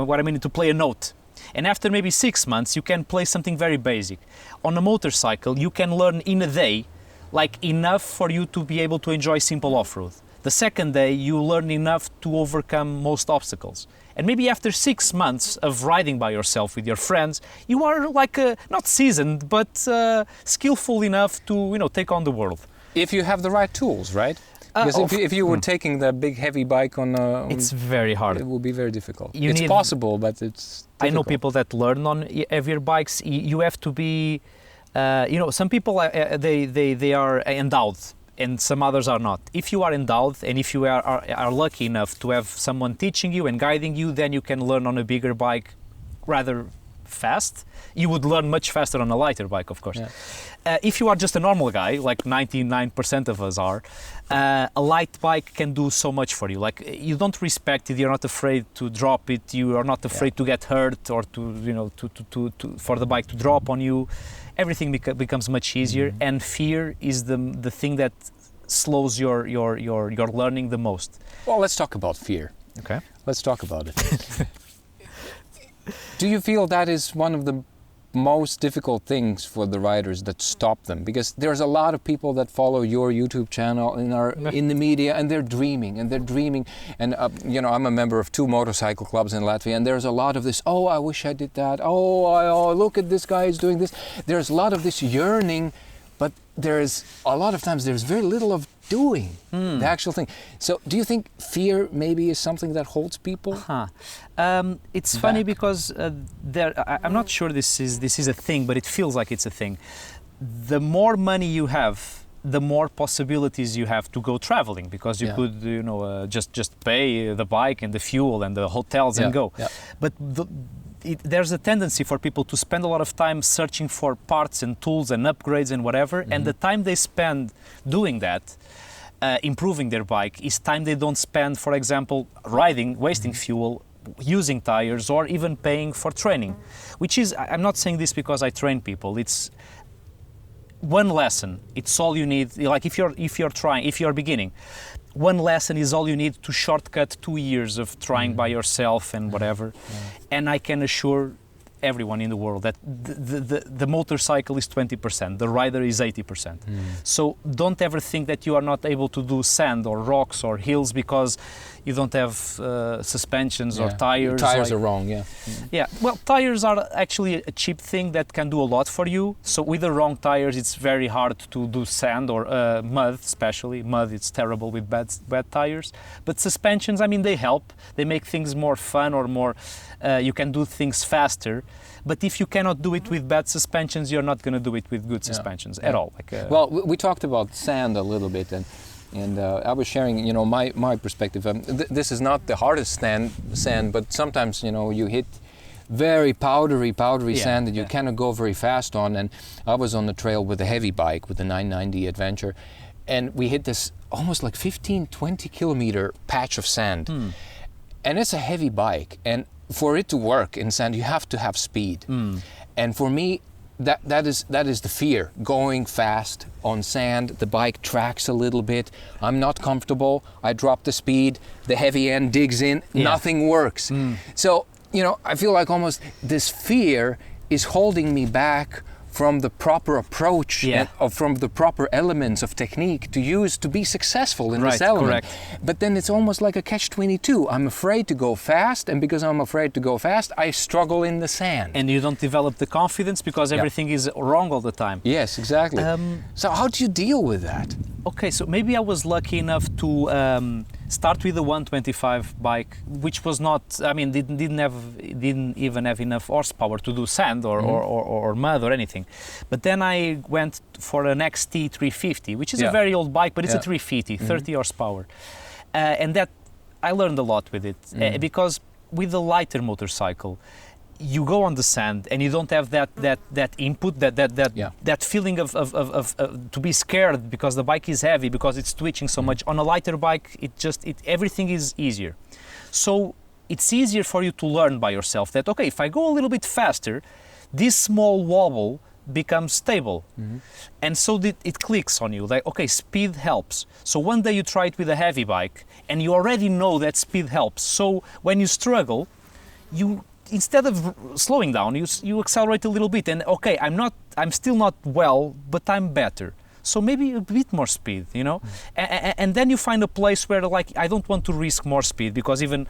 What I mean, to play a note. And after maybe 6 months, you can play something very basic. On a motorcycle, you can learn in a day, like enough for you to be able to enjoy simple off-road. The second day, you learn enough to overcome most obstacles. And maybe after 6 months of riding by yourself with your friends, you are like not seasoned, but skillful enough to, you know, take on the world. If you have the right tools, right? Because if you were taking the big heavy bike on, It's very hard. it would be very difficult. You It's need- possible, but it's I know difficult. people that learn on heavier bikes. You have to be, you know, some people they are endowed, and some others are not. If you are endowed, and if you are lucky enough to have someone teaching you and guiding you, then you can learn on a bigger bike rather fast. You would learn much faster on a lighter bike, of course. Yeah. If you are just a normal guy, like 99% of us are, a light bike can do so much for you. Like, you don't respect it, you're not afraid to drop it, you are not afraid to get hurt, or to, you know, for the bike to drop on you. Everything becomes much easier, and fear is the thing that slows your learning the most. Well, let's talk about fear. Okay. Let's talk about it. Do you feel that is one of the most difficult things for the riders that stop them? Because there's a lot of people that follow your YouTube channel and are in the media, and they're dreaming. And you know, I'm a member of 2 motorcycle clubs in Latvia, and there's a lot of this, oh, I wish I did that. Oh, look at this guy is doing this. There's a lot of this yearning, but there's a lot of times there's very little of doing the actual thing. So do you think fear maybe is something that holds people? It's funny because I'm not sure this is a thing, but it feels like it's a thing. The more money you have, the more possibilities you have to go traveling, because you could, you know, just pay the bike and the fuel and the hotels and go. But there's a tendency for people to spend a lot of time searching for parts and tools and upgrades and whatever, and the time they spend doing that, improving their bike, is time they don't spend, for example, riding, wasting fuel, using tires, or even paying for training. Which is, I'm not saying this because I train people, it's one lesson, it's all you need. Like if you're beginning, one lesson is all you need to shortcut 2 years of trying by yourself and whatever. And I can assure everyone in the world that the motorcycle is 20%, the rider is 80%. So don't ever think that you are not able to do sand or rocks or hills because you don't have suspensions or tires. Tires are wrong, Yeah, well, tires are actually a cheap thing that can do a lot for you. So with the wrong tires, it's very hard to do sand or mud, especially. Mud, it's terrible with bad tires. But suspensions, I mean, they help. They make things more fun or more, you can do things faster. But if you cannot do it with bad suspensions, you're not going to do it with good suspensions at all. Well, we talked about sand a little bit, and I was sharing, you know, my perspective. This is not the hardest sand, but sometimes, you know, you hit very powdery sand that you cannot go very fast on. And I was on the trail with a heavy bike, with the 990 Adventure, and we hit this almost like 15-20 kilometer patch of sand. And it's a heavy bike, and for it to work in sand, you have to have speed. And for me, that is the fear. Going fast on sand, the bike tracks a little bit. I'm not comfortable. I drop the speed. The heavy end digs in. Nothing works. So, you know, I feel like almost this fear is holding me back from the proper approach and from the proper elements of technique to use to be successful in this element. But then it's almost like a catch-22. I'm afraid to go fast, and because I'm afraid to go fast, I struggle in the sand. And you don't develop the confidence because everything is wrong all the time. Yes, exactly. So how do you deal with that? Okay, so maybe I was lucky enough to start with the 125 bike, which was not, I mean, didn't even have enough horsepower to do sand or mud or anything. But then I went for an XT 350, which is a very old bike, but it's a 350, 30 horsepower. And that, I learned a lot with it, because with the lighter motorcycle, you go on the sand and you don't have that input, that feeling of to be scared because the bike is heavy, because it's twitching so much. On a lighter bike, everything is easier. So it's easier for you to learn by yourself that, okay, if I go a little bit faster, this small wobble becomes stable. And so it clicks on you, like, okay, speed helps. So one day you try it with a heavy bike and you already know that speed helps. So when you struggle, instead of slowing down, you accelerate a little bit, and okay, I'm still not well, but I'm better. So maybe a bit more speed, you know? And then you find a place where, like, I don't want to risk more speed, because even,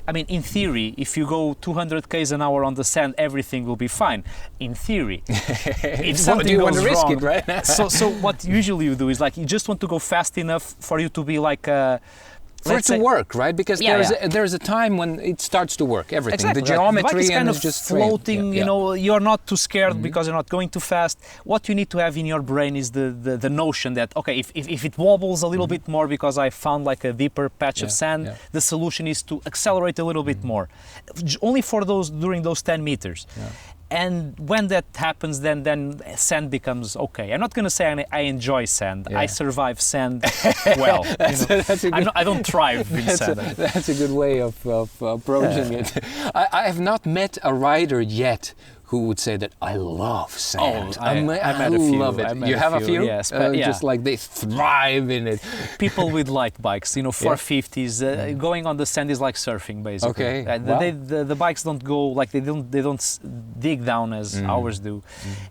I mean, in theory, if you go 200 k's an hour on the sand, everything will be fine. In theory. If something you want to goes risk wrong, it, right? so what usually you do is, like, you just want to go fast enough for you to be like for it to work, right? Because there's a time when it starts to work, everything. Exactly, the geometry the bike is kind and of just floating, you know, you're not too scared because you're not going too fast. What you need to have in your brain is the notion that, okay, if it wobbles a little bit more because I found like a deeper patch of sand, the solution is to accelerate a little bit more. Only for during those 10 meters. And when that happens, then sand becomes okay. I'm not going to say I enjoy sand. I survive sand well. I don't thrive in sand. That's a good way of approaching it. I have not met a rider yet who would say that I love sand. I met a few. Love it. I met You have a few? Yes, but yeah. Just like they thrive in it. People with light bikes, 450s, going on the sand is like surfing basically. Okay. Wow. The bikes don't go like they don't dig down as ours do,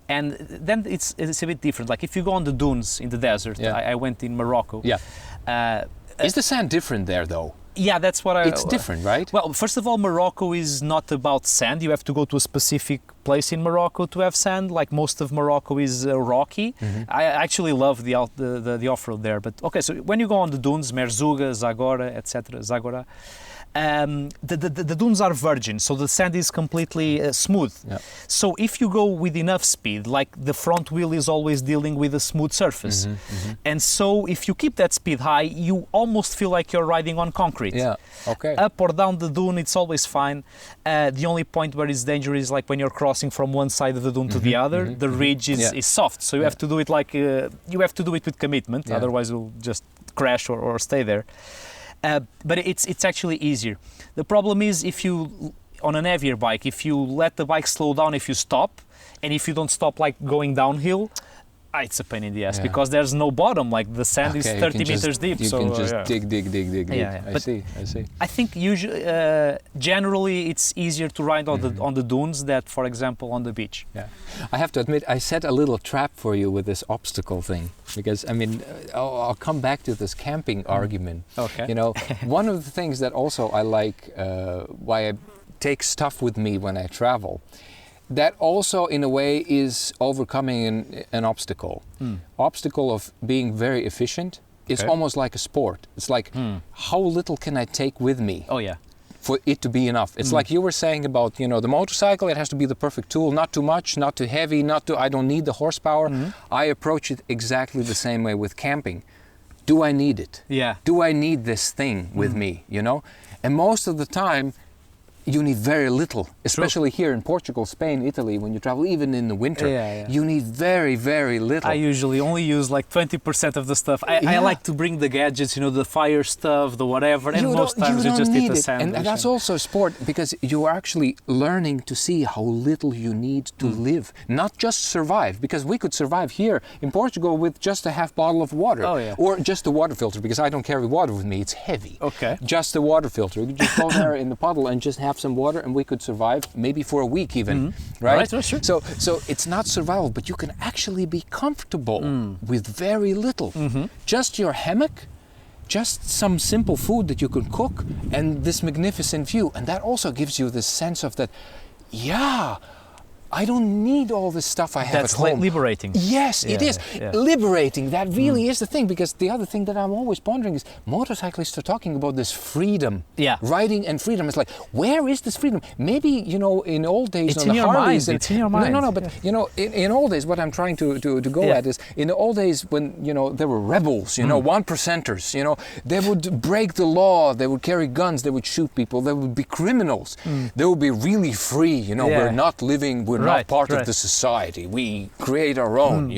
and then it's a bit different. Like if you go on the dunes in the desert, I went in Morocco. Yeah. Is the sand different there though? Yeah, that's what I... It's different, right? Well, first of all, Morocco is not about sand. You have to go to a specific place in Morocco to have sand. Like most of Morocco is rocky. I actually love the off-road there. But okay, so when you go on the dunes, Merzouga, Zagora, etc., Zagora, the dunes are virgin, so the sand is completely smooth. Yeah. So if you go with enough speed, like the front wheel is always dealing with a smooth surface, and so if you keep that speed high, you almost feel like you're riding on concrete. Yeah. Okay. Up or down the dune, it's always fine. The only point where it's dangerous is like when you're crossing from one side of the dune to the other. The ridge is soft, so you have to do it like you have to do it with commitment. Otherwise, you'll just crash or stay there. But it's actually easier. The problem is if you, on an heavier bike, if you let the bike slow down, if you stop, and if you don't stop like going downhill, it's a pain in the ass because there's no bottom. Like the sand is 30 meters deep. You can just dig. Yeah. I see. I think usually, generally, it's easier to ride on the dunes than, for example, on the beach. Yeah, I have to admit, I set a little trap for you with this obstacle thing because I mean, I'll come back to this camping argument. Okay. One of the things that also I like, why I take stuff with me when I travel. That also, in a way, is overcoming an obstacle. Obstacle of being very efficient is almost like a sport. It's like, how little can I take with me? Oh, yeah. For it to be enough. It's like you were saying about, the motorcycle, it has to be the perfect tool, not too much, not too heavy, I don't need the horsepower. I approach it exactly the same way with camping. Do I need it? Yeah. Do I need this thing with me, And most of the time, you need very little, especially here in Portugal, Spain, Italy, when you travel, even in the winter, you need very, very little. I usually only use like 20% of the stuff. I like to bring the gadgets, the fire stuff, the whatever, and most times you just hit the sand. And that's also sport, because you are actually learning to see how little you need to live, not just survive, because we could survive here in Portugal with just a half bottle of water, or just a water filter, because I don't carry water with me, it's heavy. Okay. Just a water filter. You just go there in the puddle and just have some water, and we could survive maybe for a week even, right? Sure. So it's not survival, but you can actually be comfortable with very little. Just your hammock, just some simple food that you can cook, and this magnificent view, and that also gives you this sense of that, I don't need all this stuff I have at home. That's liberating. Yes, it is. Liberating, that really is the thing, because the other thing that I'm always pondering is motorcyclists are talking about this freedom. Yeah. Riding and freedom. It's like, where is this freedom? Maybe, in old days it's on in the your Harleys... mind. It's in your mind. No, but, in old days, what I'm trying to go at is, in the old days when, there were rebels, 1%ers, they would break the law, they would carry guns, they would shoot people, they would be criminals. They would be really free, we're not living... We're not part of the society. We create our own,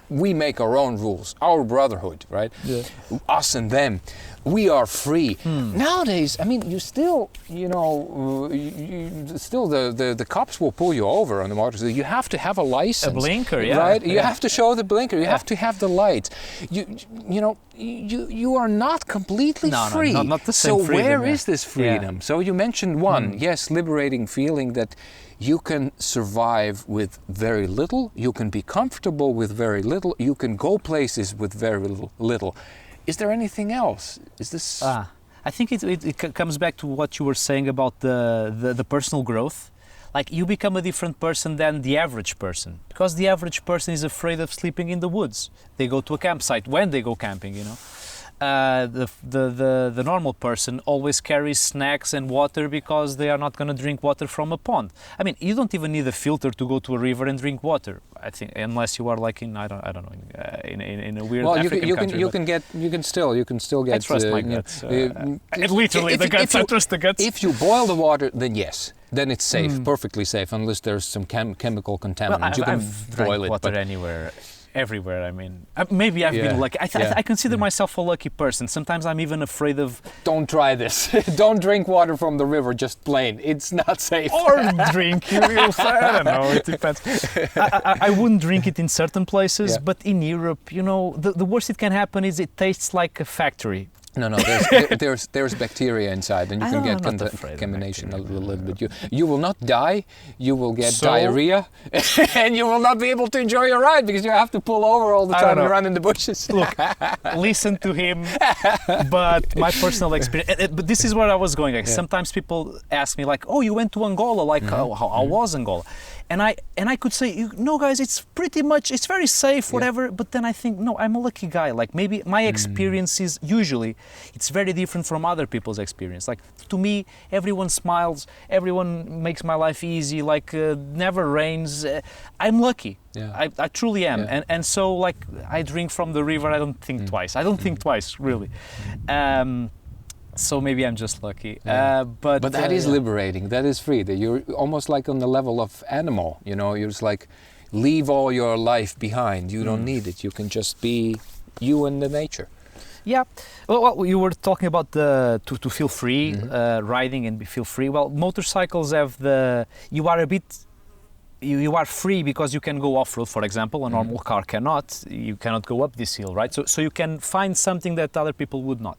We make our own rules. Our brotherhood, right? Yeah. Us and them. We are free. Nowadays, I mean, you still, still the cops will pull you over on the motorcycle. You have to have a license. A blinker, right? You have to show the blinker. You have to have the lights. You are not completely free. No, not the same so freedom. So where is this freedom? Yeah. So you mentioned one, yes, liberating feeling that you can survive with very little. You can be comfortable with very little. You can go places with very little. Is there anything else? Is this? I think it comes back to what you were saying about the personal growth. Like you become a different person than the average person, because the average person is afraid of sleeping in the woods. They go to a campsite when they go camping, The normal person always carries snacks and water because they are not going to drink water from a pond. I mean, you don't even need a filter to go to a river and drink water. I think, unless you are like in I don't know in a weird African country. You can still get. I trust my guts. Literally, the guts. I trust the guts. If you boil the water, then yes. Then it's safe, perfectly safe, unless there's some chemical contaminant. Well, you can I've boil drank it. water anywhere. everywhere. I mean, maybe I've been lucky. I consider myself a lucky person. Sometimes I'm even afraid of... Don't try this. Don't drink water from the river, just plain. It's not safe. Or drink, you'll say, I don't know, it depends. I wouldn't drink it in certain places, but in Europe, you know, the worst it can happen is it tastes like a factory. No, there's bacteria inside, and you can get contamination a little bit. You will not die, you will get diarrhea, and you will not be able to enjoy your ride because you have to pull over all the time and run in the bushes. Look, listen to him, but my personal experience, but this is where I was going. Like, sometimes people ask me like, oh, you went to Angola, like how was Angola? And I could say, no guys, it's pretty much, it's very safe, whatever, but then I think, no, I'm a lucky guy. Like maybe my experience is usually, it's very different from other people's experience. Like to me, everyone smiles, everyone makes my life easy, like never rains. I'm lucky. Yeah. I truly am. Yeah. And so like I drink from the river, I don't think twice. I don't think twice, really. So maybe I'm just lucky. But that is liberating. That is free. That you're almost like on the level of animal. You know, you're just like, leave all your life behind. You don't need it. You can just be you and the nature. Yeah. Well, you were talking about to feel free, riding and feel free. Well, motorcycles have you are free because you can go off-road, for example. A normal car cannot. You cannot go up this hill, right? So you can find something that other people would not.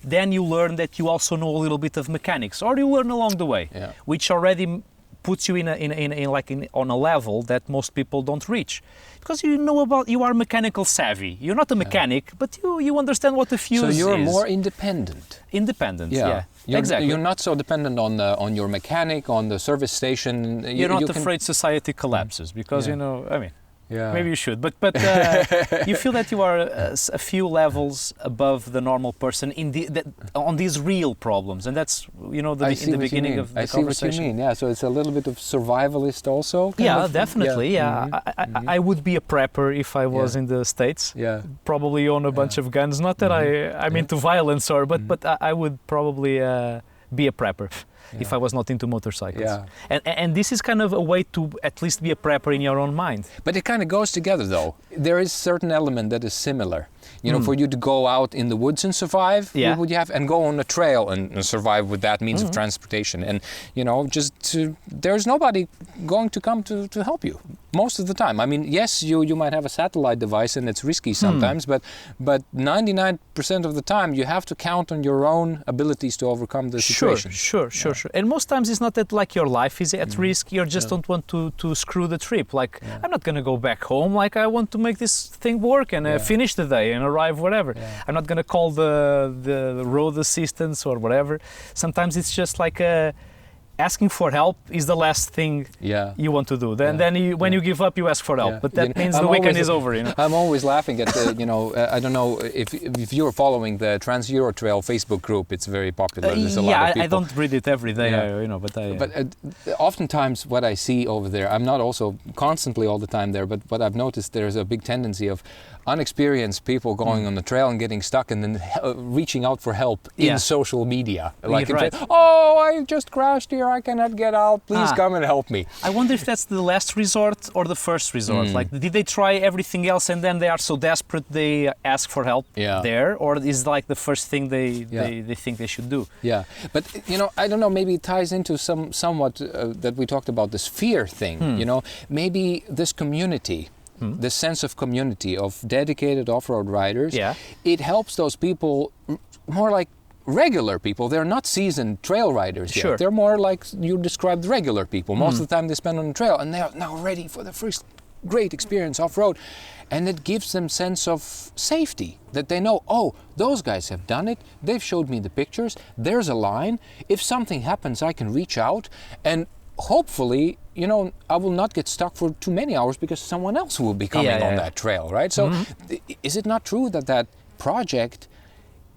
Then you learn that you also know a little bit of mechanics, or you learn along the way, which already puts you on a level that most people don't reach, because you are mechanical savvy. You're not a mechanic, but you understand what a fuse is. So you're more independent. Independent, yeah. Exactly. You're not so dependent on your mechanic, on the service station. You're not afraid society collapses, because you know, I mean, maybe you should, but you feel that you are a few levels above the normal person on these real problems, and that's in the beginning of the conversation. I see what you mean. Yeah, so it's a little bit of survivalist also. Yeah, definitely. Yeah, I would be a prepper if I was in the States. Yeah, probably own a bunch of guns. Not that I'm into violence but I would probably be a prepper. If I was not into motorcycles. Yeah. And this is kind of a way to at least be a prepper in your own mind. But it kind of goes together though. There is a certain element that is similar. You know, for you to go out in the woods and survive, what would you have? And go on a trail and survive with that means of transportation. And, you know, there's nobody going to come to help you most of the time. I mean, yes, you might have a satellite device and it's risky sometimes, but 99% of the time you have to count on your own abilities to overcome the situation. Sure. And most times it's not that like your life is at risk, you just don't want to screw the trip. Like, I'm not going to go back home, like I want to make this thing work and finish the day and arrive whatever. I'm not going to call the road assistance or whatever. Sometimes it's just like asking for help is the last thing you want to do. Then when you give up, you ask for help. But that means the weekend is over. You know? I'm always laughing at the, I don't know if you're following the Trans-Euro Trail Facebook group. It's very popular. There's a lot of people. I don't read it every day, But oftentimes what I see over there, I'm not also constantly all the time there, but what I've noticed, there's a big tendency of unexperienced people going on the trail and getting stuck and then reaching out for help in social media. Like, oh, I just crashed here, I cannot get out, please come and help me. I wonder if that's the last resort or the first resort. Like, did they try everything else and then they are so desperate they ask for help there? Or is like the first thing they think they should do? Yeah, but you know, I don't know, maybe it ties into somewhat that we talked about, this fear thing, you know, maybe this community, the sense of community of dedicated off-road riders, it helps those people more like regular people. They're not seasoned trail riders yet. They're more like you described, regular people. Most of the time they spend on the trail and they're now ready for the first great experience off-road. And it gives them sense of safety, that they know, oh, those guys have done it, they've showed me the pictures, there's a line, if something happens I can reach out, and hopefully, you know, I will not get stuck for too many hours because someone else will be coming on that trail, right? So is it not true that project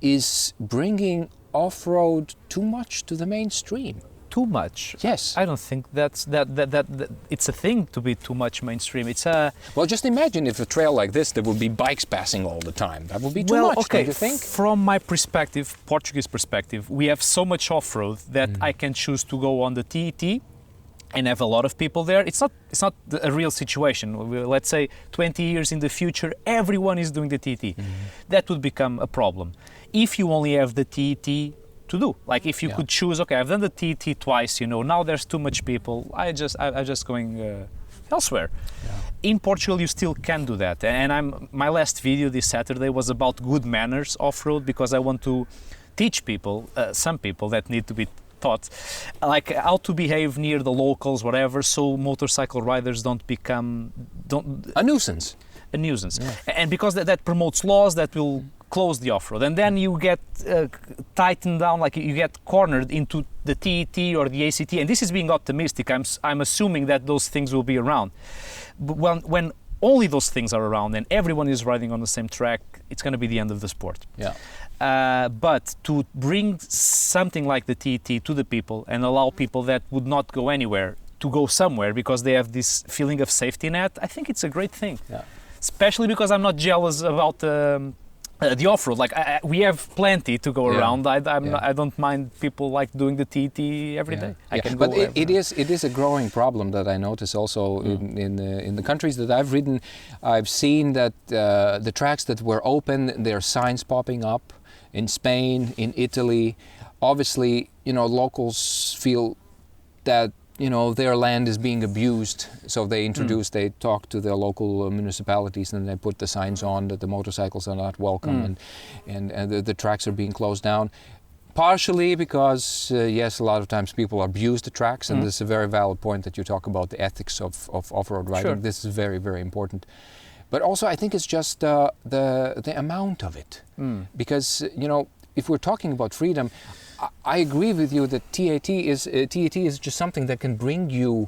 is bringing off-road too much to the mainstream? Too much? Yes. I don't think that it's a thing to be too much mainstream. It's a... Well, just imagine if a trail like this, there would be bikes passing all the time. That would be too much, don't you think? From my perspective, Portuguese perspective, we have so much off-road that I can choose to go on the TET and have a lot of people there, it's not a real situation. Let's say 20 years in the future, everyone is doing the TT. That would become a problem. If you only have the TT to do, like if you could choose, okay, I've done the TT twice, now there's too much people, I'm just going elsewhere. In Portugal, you still can do that, and my last video this Saturday was about good manners off-road, because I want to teach people, some people that need to be taught, like how to behave near the locals, whatever, so motorcycle riders don't become A nuisance. And because that promotes laws that will close the off-road, and then you get tightened down, like you get cornered into the TET or the ACT, and this is being optimistic. I'm assuming that those things will be around, but when only those things are around and everyone is riding on the same track, it's going to be the end of the sport. But to bring something like the TET to the people and allow people that would not go anywhere to go somewhere because they have this feeling of safety net, I think it's a great thing. Especially because I'm not jealous about the off-road. Like we have plenty to go around. I don't mind people like doing the TT every day. I can go. But it is a growing problem that I notice also in the countries that I've ridden. I've seen that the tracks that were open, there are signs popping up in Spain, in Italy. Obviously, locals feel that their land is being abused, so they talk to their local municipalities, and they put the signs on that the motorcycles are not welcome, and the tracks are being closed down. Partially because, yes, a lot of times people abuse the tracks, and this is a very valid point that you talk about the ethics of off-road riding. Sure. This is very, very important. But also I think it's just the amount of it. Because, if we're talking about freedom, I agree with you that TET is just something that can bring you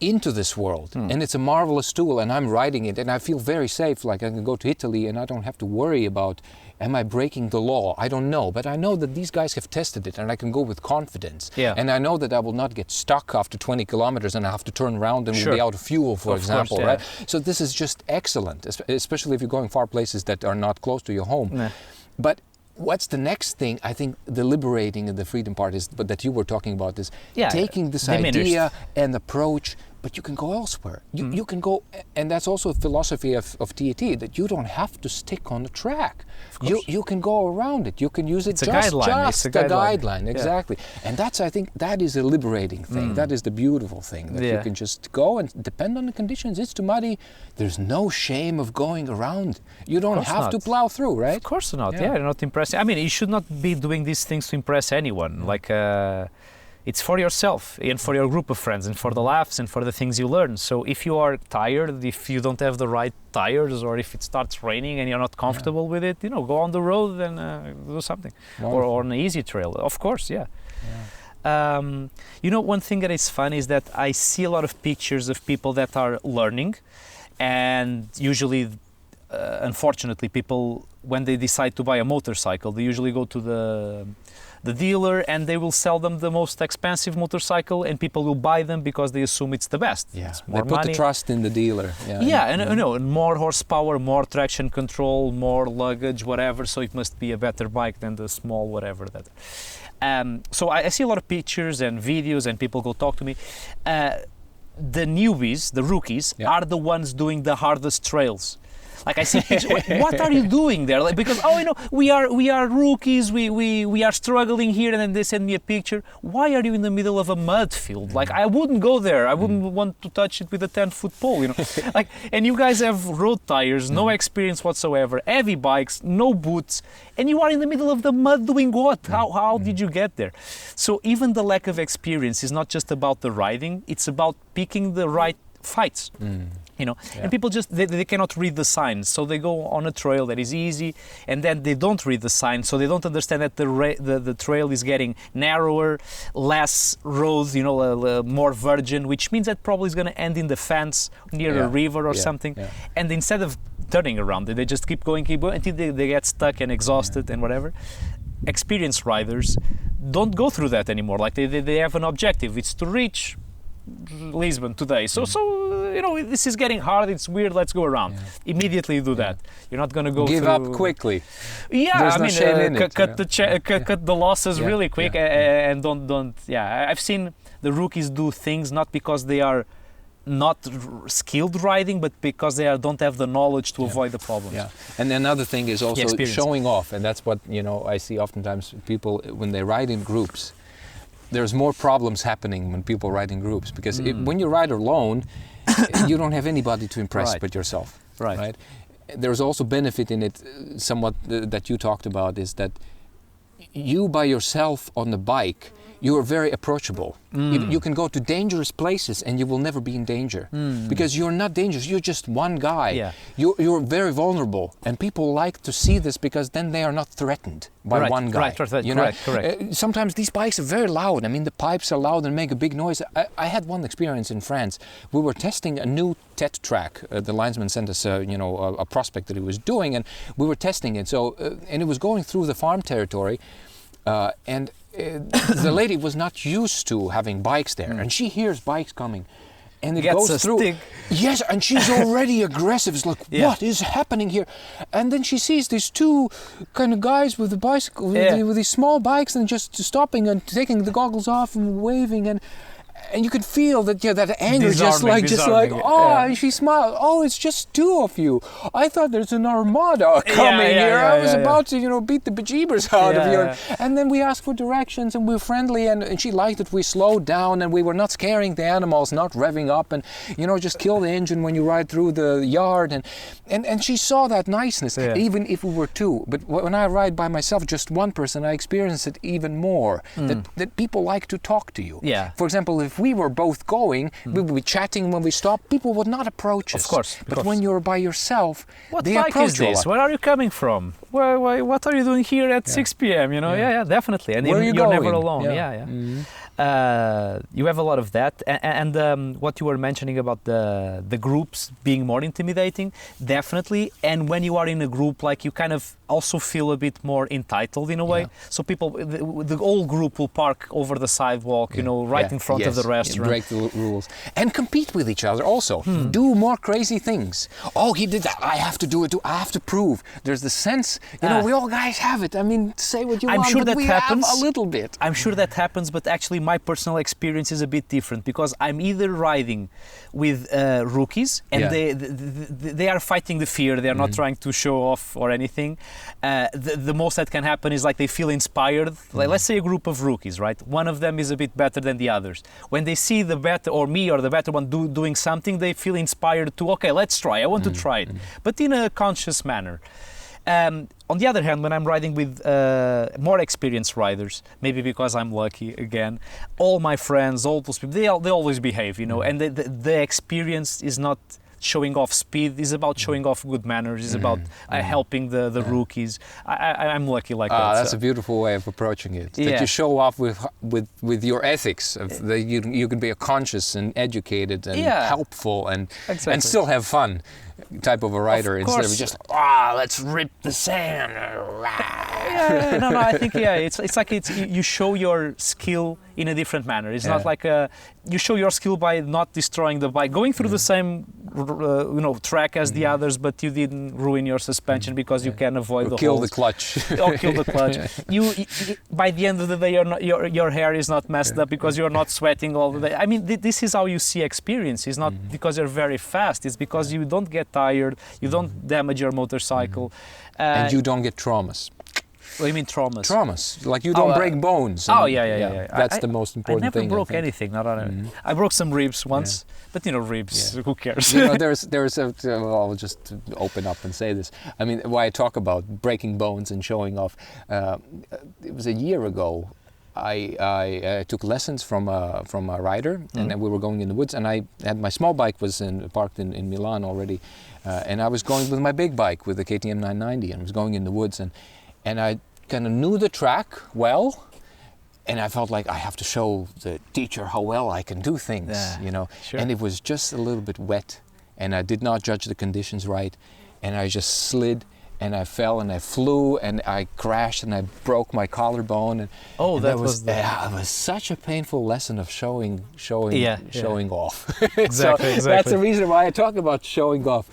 into this world, and it's a marvelous tool, and I'm riding it and I feel very safe. Like I can go to Italy and I don't have to worry about, am I breaking the law? I don't know, but I know that these guys have tested it and I can go with confidence. And I know that I will not get stuck after 20 kilometers and I have to turn around and will be out of fuel, for example, right? So this is just excellent, especially if you're going far places that are not close to your home. But what's the next thing? I think the liberating and the freedom part is, but that you were talking about, is taking this idea and approach, but you can go elsewhere. You can go, and that's also a philosophy of TET, that you don't have to stick on the track. You can go around it. You can use it just a guideline. Exactly. And that's, I think, that is a liberating thing. That is the beautiful thing, that you can just go and depend on the conditions. It's too muddy. There's no shame of going around. You don't have to plow through, right? Of course not. You're not impressing. I mean, you should not be doing these things to impress anyone. Like, it's for yourself and for your group of friends and for the laughs and for the things you learn. So if you are tired, if you don't have the right tires, or if it starts raining and you're not comfortable with it, go on the road and do something. Or on an easy trail, of course, one thing that is fun is that I see a lot of pictures of people that are learning, and usually, unfortunately, people, when they decide to buy a motorcycle, they usually go to the dealer and they will sell them the most expensive motorcycle, and people will buy them because they assume it's the best. It's more they put money. The trust in the dealer. And more horsepower, more traction control, more luggage, whatever, so it must be a better bike than the small whatever that. So I see a lot of pictures and videos, and people go talk to me. The newbies, the rookies, are the ones doing the hardest trails. Like I see pictures, what are you doing there? Like, because we are rookies, we are struggling here, and then they send me a picture. Why are you in the middle of a mud field? Like, I wouldn't go there. I wouldn't want to touch it with a 10-foot pole, Like, and you guys have road tires, no experience whatsoever, heavy bikes, no boots, and you are in the middle of the mud doing what? How did you get there? So even the lack of experience is not just about the riding, it's about picking the right fights. And people just they cannot read the signs, so they go on a trail that is easy, and then they don't read the signs, so they don't understand that the trail is getting narrower, less roads, more virgin, which means that probably is going to end in the fence near a river or something. And instead of turning around, they just keep going until they get stuck and exhausted and whatever. Experienced riders don't go through that anymore. Like they have an objective. It's to reach Lisbon today. So this is getting hard, it's weird, let's go around. Immediately do that. You're not going to go give up quickly. There's no shame in it, cut the losses really quick and don't. I've seen the rookies do things not because they are not skilled riding, but because they don't have the knowledge to avoid the problems. Yeah, and another thing is also experience. showing off, and that's what I see oftentimes people when they ride in groups. There's more problems happening when people ride in groups because when you ride alone, you don't have anybody to impress but yourself. Right. There's also benefit in it, somewhat that you talked about, is that you by yourself on the bike, you are very approachable. You can go to dangerous places and you will never be in danger because you're not dangerous. You're just one guy. Yeah. You're very vulnerable, and people like to see this because then they are not threatened by one guy. Right. Correct. Sometimes these bikes are very loud. I mean, the pipes are loud and make a big noise. I had one experience in France. We were testing a new TET track. The linesman sent us, a prospect that he was doing, and we were testing it. So, and it was going through the farm territory, and the lady was not used to having bikes there, and she hears bikes coming, and it goes through. Stick. Yes, and she's already aggressive. It's like, what is happening here? And then she sees these two kind of guys with the bicycle, with these small bikes, and just stopping and taking the goggles off and waving, and you could feel that that anger, Disarming. And she smiled. Oh, it's just two of you. I thought there's an armada coming here. I was about to beat the bejeebers out of you. And then we asked for directions, and we were friendly, and she liked that we slowed down and we were not scaring the animals, not revving up, and just kill the engine when you ride through the yard, and she saw that niceness, even if we were two. But when I ride by myself, just one person, I experience it even more, that people like to talk to you. For example, if we were both going, we would be chatting when we stopped, people would not approach us. Of course. But when you're by yourself, what they bike approach is you a this? lot. Where are you coming from? What are you doing here at 6 p.m.? Definitely. And Where are you you're going? never alone. You have a lot of that, and what you were mentioning about the groups being more intimidating, definitely. And when you are in a group, like, you kind of also feel a bit more entitled in a way. So people, the whole group will park over the sidewalk, right in front of the restaurant. Break the rules and compete with each other. Also, do more crazy things. Oh, he did that. I have to do it too. I have to prove. There's the sense. We all guys have it. I mean, say what you want. I'm sure but that we happens. have a little bit. I'm sure that happens, but actually my personal experience is a bit different because I'm either riding with rookies and they are fighting the fear. They are not trying to show off or anything. The most that can happen is like they feel inspired. Like, let's say a group of rookies, right? One of them is a bit better than the others. When they see the better, or me or the better one doing something, they feel inspired to, okay, let's try. I want to try it, but in a conscious manner. On the other hand, when I'm riding with more experienced riders, maybe because I'm lucky again, all my friends, all those people, they always behave, and the experience is not showing off speed, is about showing off good manners, is about helping the rookies. I'm lucky like that. That's a beautiful way of approaching it. That you show off with your ethics, that you can be a conscious and educated and helpful and still have fun type of a rider, instead of just let's rip the sand. I think it's like you show your skill in a different manner. It's not like you show your skill by not destroying the bike, going through the same track as the others, but you didn't ruin your suspension because you can avoid the kill holes. the clutch. Or kill the clutch. You by the end of the day, your hair is not messed up because you're not sweating all the day. I mean, this is how you see experience. It's not because you're very fast. It's because you don't get tired. You don't damage your motorcycle. And you don't get traumas. What do you mean traumas? Traumas, like you don't break bones. Yeah. That's the most important thing. I never broke anything. I broke some ribs once, but ribs. Who cares? I'll just open up and say this. I mean, why I talk about breaking bones and showing off. It was a year ago. I took lessons from a rider, and then we were going in the woods. And I had my small bike was parked in Milan already, and I was going with my big bike with the KTM 990, and I was going in the woods and I kind of knew the track well, and I felt like I have to show the teacher how well I can do things, Sure. And it was just a little bit wet, and I did not judge the conditions right, and I just slid, and I fell, and I flew, and I crashed, and I broke my collarbone, and that it was such a painful lesson of showing off. Exactly. That's the reason why I talk about showing off.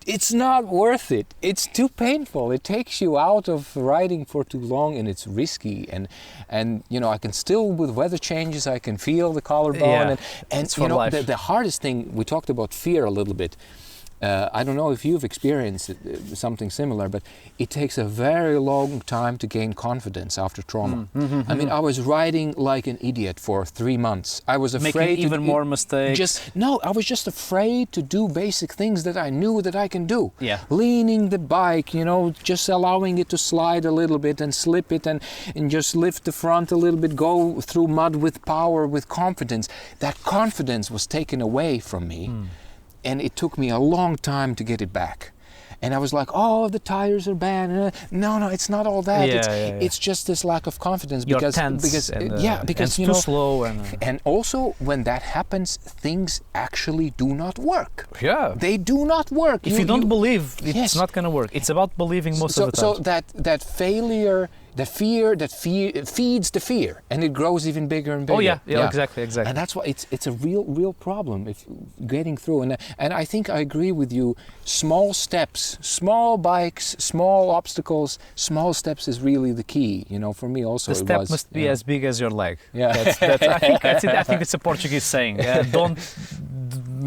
it's not worth it. It's too painful. It takes you out of riding for too long, and it's risky. And you know, I can still, with weather changes, I can feel the collarbone. And you know, the hardest thing, we talked about fear a little bit. I don't know if you've experienced something similar, but it takes a very long time to gain confidence after trauma. I mean, I was riding like an idiot for 3 months. I was afraid making even more mistakes. I was just afraid to do basic things that I knew that I can do. Yeah. Leaning the bike, you know, just allowing it to slide a little bit and slip it and just lift the front a little bit, go through mud with power, with confidence. That confidence was taken away from me. And it took me a long time to get it back. And I was like, oh, the tires are bad. No, it's not all that. It's just this lack of confidence. You're because tense because you know, too slow. And also, when that happens, things actually do not work. Yeah. They do not work. If you don't believe, it's not going to work. It's about believing most of the time. So that failure, the fear feeds the fear, and it grows even bigger and bigger. Oh yeah, exactly. And that's why it's a real problem if getting through. And I think I agree with you. Small steps, small bikes, small obstacles, small steps is really the key. You know, for me also. The step must be as big as your leg. Yeah. I think it's a Portuguese saying. Don't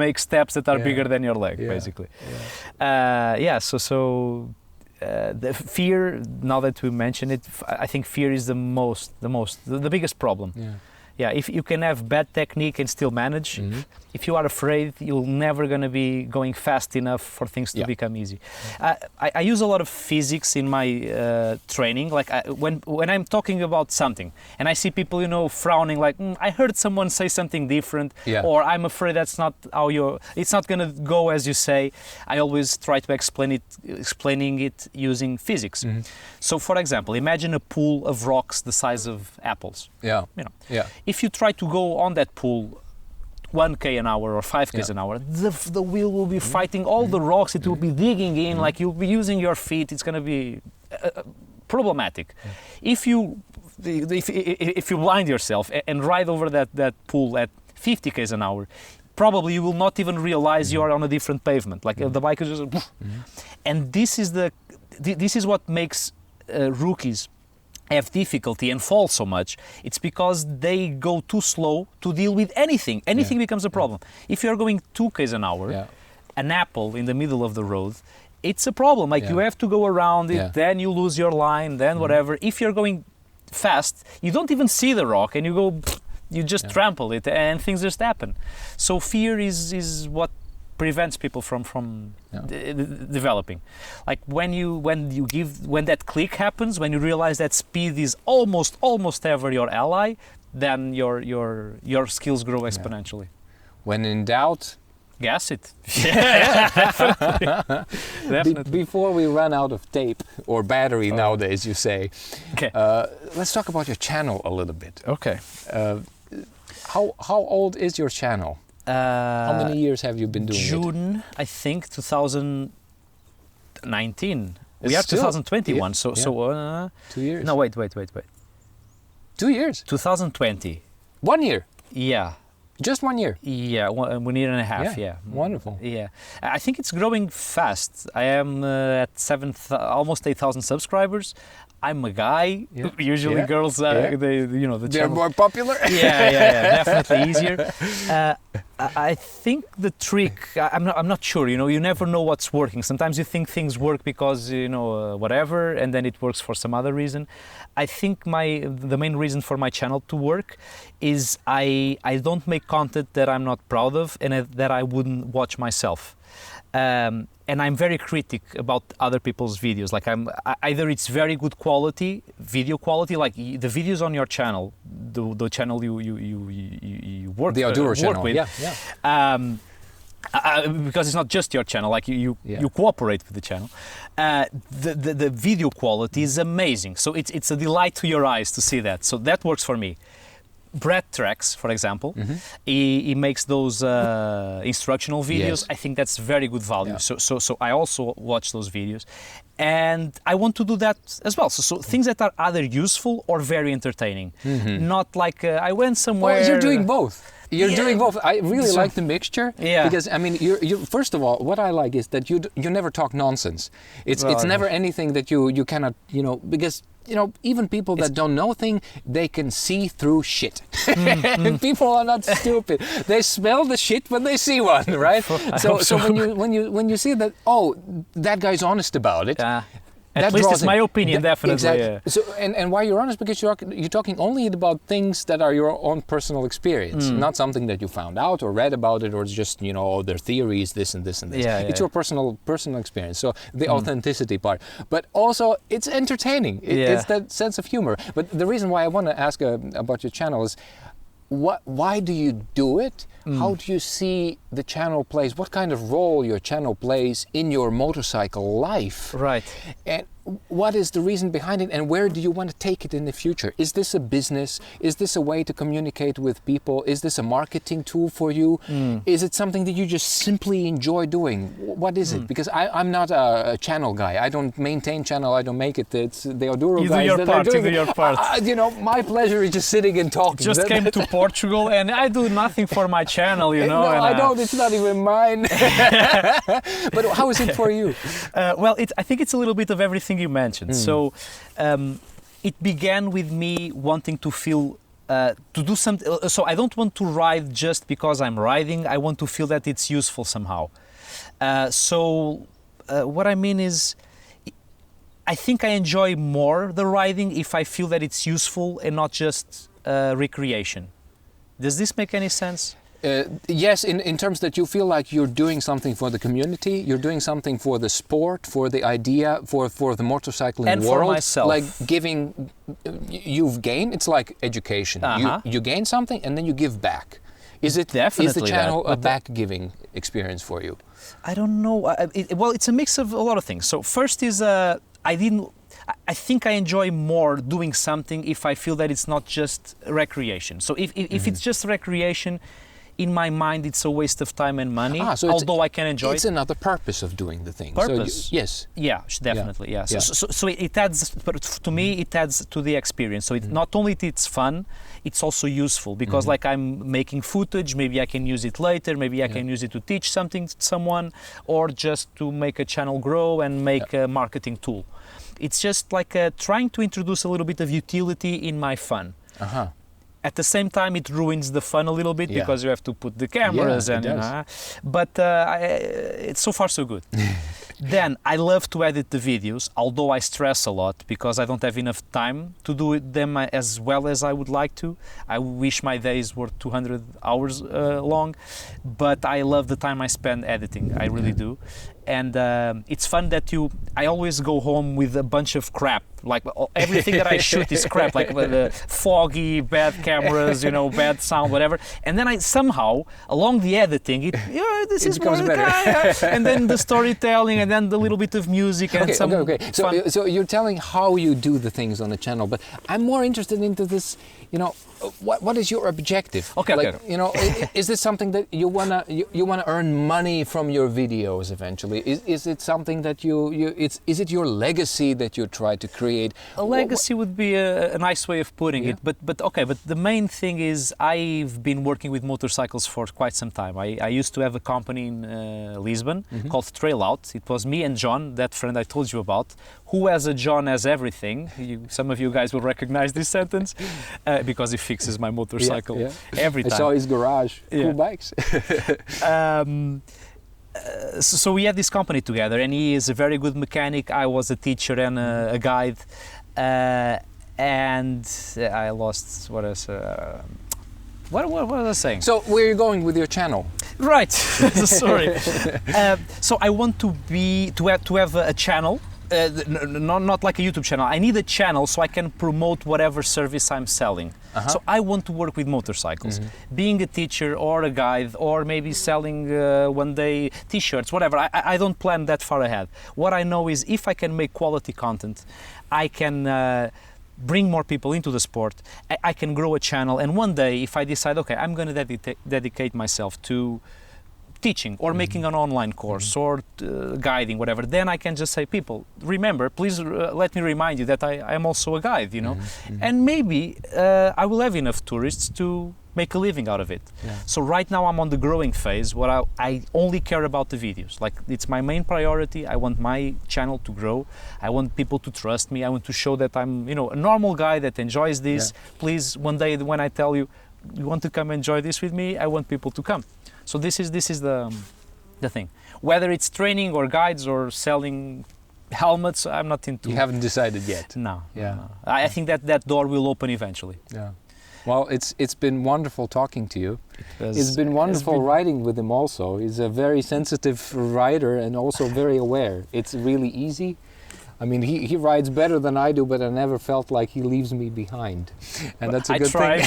make steps that are bigger than your leg, basically. So. The fear, now that we mention it, I think fear is the biggest problem. Yeah, if you can have bad technique and still manage, if you are afraid, you're never going to be going fast enough for things to become easy. I use a lot of physics in my training. Like when I'm talking about something and I see people, you know, frowning, like I heard someone say something different, or I'm afraid that's not how it's not going to go as you say. I always try to explaining it using physics. So, for example, imagine a pool of rocks the size of apples. You know. If you try to go on that pool 1k an hour or 5k an hour, the wheel will be fighting all the rocks. It will be digging in, like you'll be using your feet. It's going to be problematic. If you blind yourself and ride over that pool at 50 k's an hour, probably you will not even realize you are on a different pavement. Like the bike is just, and this is what makes rookies have difficulty and fall so much. It's because they go too slow to deal with anything. Anything becomes a problem. If you're going 2 k's an hour, an apple in the middle of the road, it's a problem. Like you have to go around it, then you lose your line, then whatever. If you're going fast, you don't even see the rock and you just trample it and things just happen. So fear is what prevents people from developing. Like when that click happens, when you realize that speed is almost ever your ally, then your skills grow exponentially. When in doubt, gas it. Definitely. Before we run out of tape or battery nowadays, you say. Okay. Let's talk about your channel a little bit. Okay. How old is your channel? How many years have you been doing it? June, I think, 2019. We are 2021, so 2 years. No, wait. 2 years. 2020. 1 year. Yeah. Just 1 year. Yeah, 1 year and a half. Yeah. Wonderful. Yeah, I think it's growing fast. I am at almost 8,000 subscribers. I'm a guy. Usually girls, they're more popular. Definitely easier. I think the trick, I'm not sure, you never know what's working. Sometimes you think things work because, whatever, and then it works for some other reason. I think the main reason for my channel to work is I don't make content that I'm not proud of and that I wouldn't watch myself. And I'm very critic about other people's videos. Like either it's very good quality, video quality, like the videos on your channel, the channel you work the OUTDURO channel. with, because it's not just your channel. Like you cooperate with the channel. The video quality is amazing. So it's a delight to your eyes to see that. So that works for me. Brett Tracks, for example, he makes those instructional videos. I think that's very good value. So I also watch those videos, and I want to do that as well. So things that are either useful or very entertaining, not like I went somewhere. Oh, you're doing both. You're Yeah. doing both. I really So- like the mixture. Yeah. Because I mean, you first of all, what I like is that you never talk nonsense. It's Well, never anything that you cannot, you know, because you know, even people that don't know thing, they can see through shit. People are not stupid. They smell the shit when they see one, right? So when you see that, oh, that guy's honest about it. At that least draws it's in. my opinion, definitely. Exactly. Yeah. So, and why you're honest, because you're talking only about things that are your own personal experience, not something that you found out or read about it, or it's just, you know, their theories, this and this and this. Yeah, it's your personal experience. So the authenticity part, but also it's entertaining. It's that sense of humor. But the reason why I want to ask about your channel is, why do you do it? How do you see the channel plays? What kind of role your channel plays in your motorcycle life? Right. And what is the reason behind it, and where do you want to take it in the future? Is this a business? Is this a way to communicate with people? Is this a marketing tool for you? Is it something that you just simply enjoy doing? What is it? Because I'm not a channel guy. I don't maintain channel. I don't make it. It's the OUTDURO You guys do your that part. are You doing do it. your part. You know, my pleasure is just sitting and talking. Just came to Portugal, and I do nothing for my channel, you know. No, and, I don't. It's not even mine. But how is it for you? Well, I think it's a little bit of everything you mentioned. So it began with me wanting to feel, to do something. So I don't want to ride just because I'm riding. I want to feel that it's useful somehow. What I mean is, I think I enjoy more the riding if I feel that it's useful and not just recreation. Does this make any sense? Yes, in terms that you feel like you're doing something for the community, you're doing something for the sport, for the idea, for the motorcycling And world. for myself. Like giving, you've gained, it's like education. You gain something and then you give back. Is the Definitely channel that, a back-giving experience for you? I don't know. Well, it's a mix of a lot of things. So first is I think I enjoy more doing something if I feel that it's not just recreation. So if it's just recreation, in my mind it's a waste of time and money, So although I can enjoy it's it. another purpose of doing the thing. Purpose? So yes. Yeah, definitely. Yeah. Yeah. So it adds, but to me it adds to the experience. So it not only it's fun, it's also useful because like I'm making footage, maybe I can use it later, maybe I can use it to teach something to someone, or just to make a channel grow and make a marketing tool. It's just like trying to introduce a little bit of utility in my fun. At the same time, it ruins the fun a little bit because you have to put the cameras and, you know, but it's so far so good. Then I love to edit the videos, although I stress a lot because I don't have enough time to do them as well as I would like to. I wish my days were 200 hours long, but I love the time I spend editing. I really do. And it's fun that I always go home with a bunch of crap. Like everything that I shoot is crap, like the foggy, bad cameras, you know, bad sound, whatever. And then I somehow, along the editing, this is becomes better. And then the storytelling, and then the little bit of music, and Okay. So you're telling how you do the things on the channel, but I'm more interested into this. You know, what is your objective? Okay. You know, is this something that you wanna earn money from your videos eventually? Is it something that is it your legacy that you try to create? A legacy would be a nice way of putting it, but the main thing is I've been working with motorcycles for quite some time. I used to have a company in Lisbon called Trail Out. It was me and John, that friend I told you about, who has a John has everything. Some of you guys will recognize this sentence because he fixes my motorcycle every time. I saw his garage, cool bikes. So we had this company together, and he is a very good mechanic. I was a teacher and a guide, and I lost what else. What was I saying? So where are you going with your channel? Right. Sorry. So I want to have a channel. Not like a YouTube channel. I need a channel so I can promote whatever service I'm selling. So I want to work with motorcycles. Being a teacher or a guide, or maybe selling one day t-shirts, whatever. I don't plan that far ahead. What I know is if I can make quality content, I can bring more people into the sport. I can grow a channel, and one day if I decide, okay, I'm going to dedicate myself to teaching or making an online course or guiding, whatever, then I can just say, people, remember, please let me remind you that I am also a guide, you know, and maybe I will have enough tourists to make a living out of it. Yeah. So right now I'm on the growing phase where I only care about the videos. Like, it's my main priority. I want my channel to grow. I want people to trust me. I want to show that I'm, you know, a normal guy that enjoys this. Yeah. Please, one day when I tell you, you want to come enjoy this with me, I want people to come. So this is the thing. Whether it's training or guides or selling helmets, I'm not into. You haven't decided yet. No. Yeah. No. I think that door will open eventually. Yeah. Well, it's been wonderful talking to you. It's It's been wonderful riding with him also. He's a very sensitive rider and also very aware. It's really easy. I mean, he rides better than I do, but I never felt like he leaves me behind. And that's a good thing.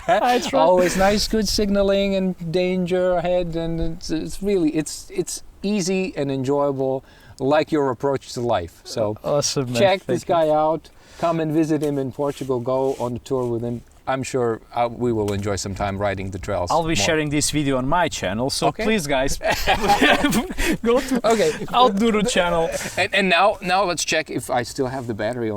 I try. Always nice, good signaling and danger ahead. And it's really, it's easy and enjoyable, like your approach to life. So Awesome, man. check Thank this you. guy out. Come and visit him in Portugal. Go on the tour with him. I'm sure we will enjoy some time riding the trails. I'll be more. sharing this video on my channel, so Okay. please guys, go to Okay. OUTDURO channel. And now let's check if I still have the battery on.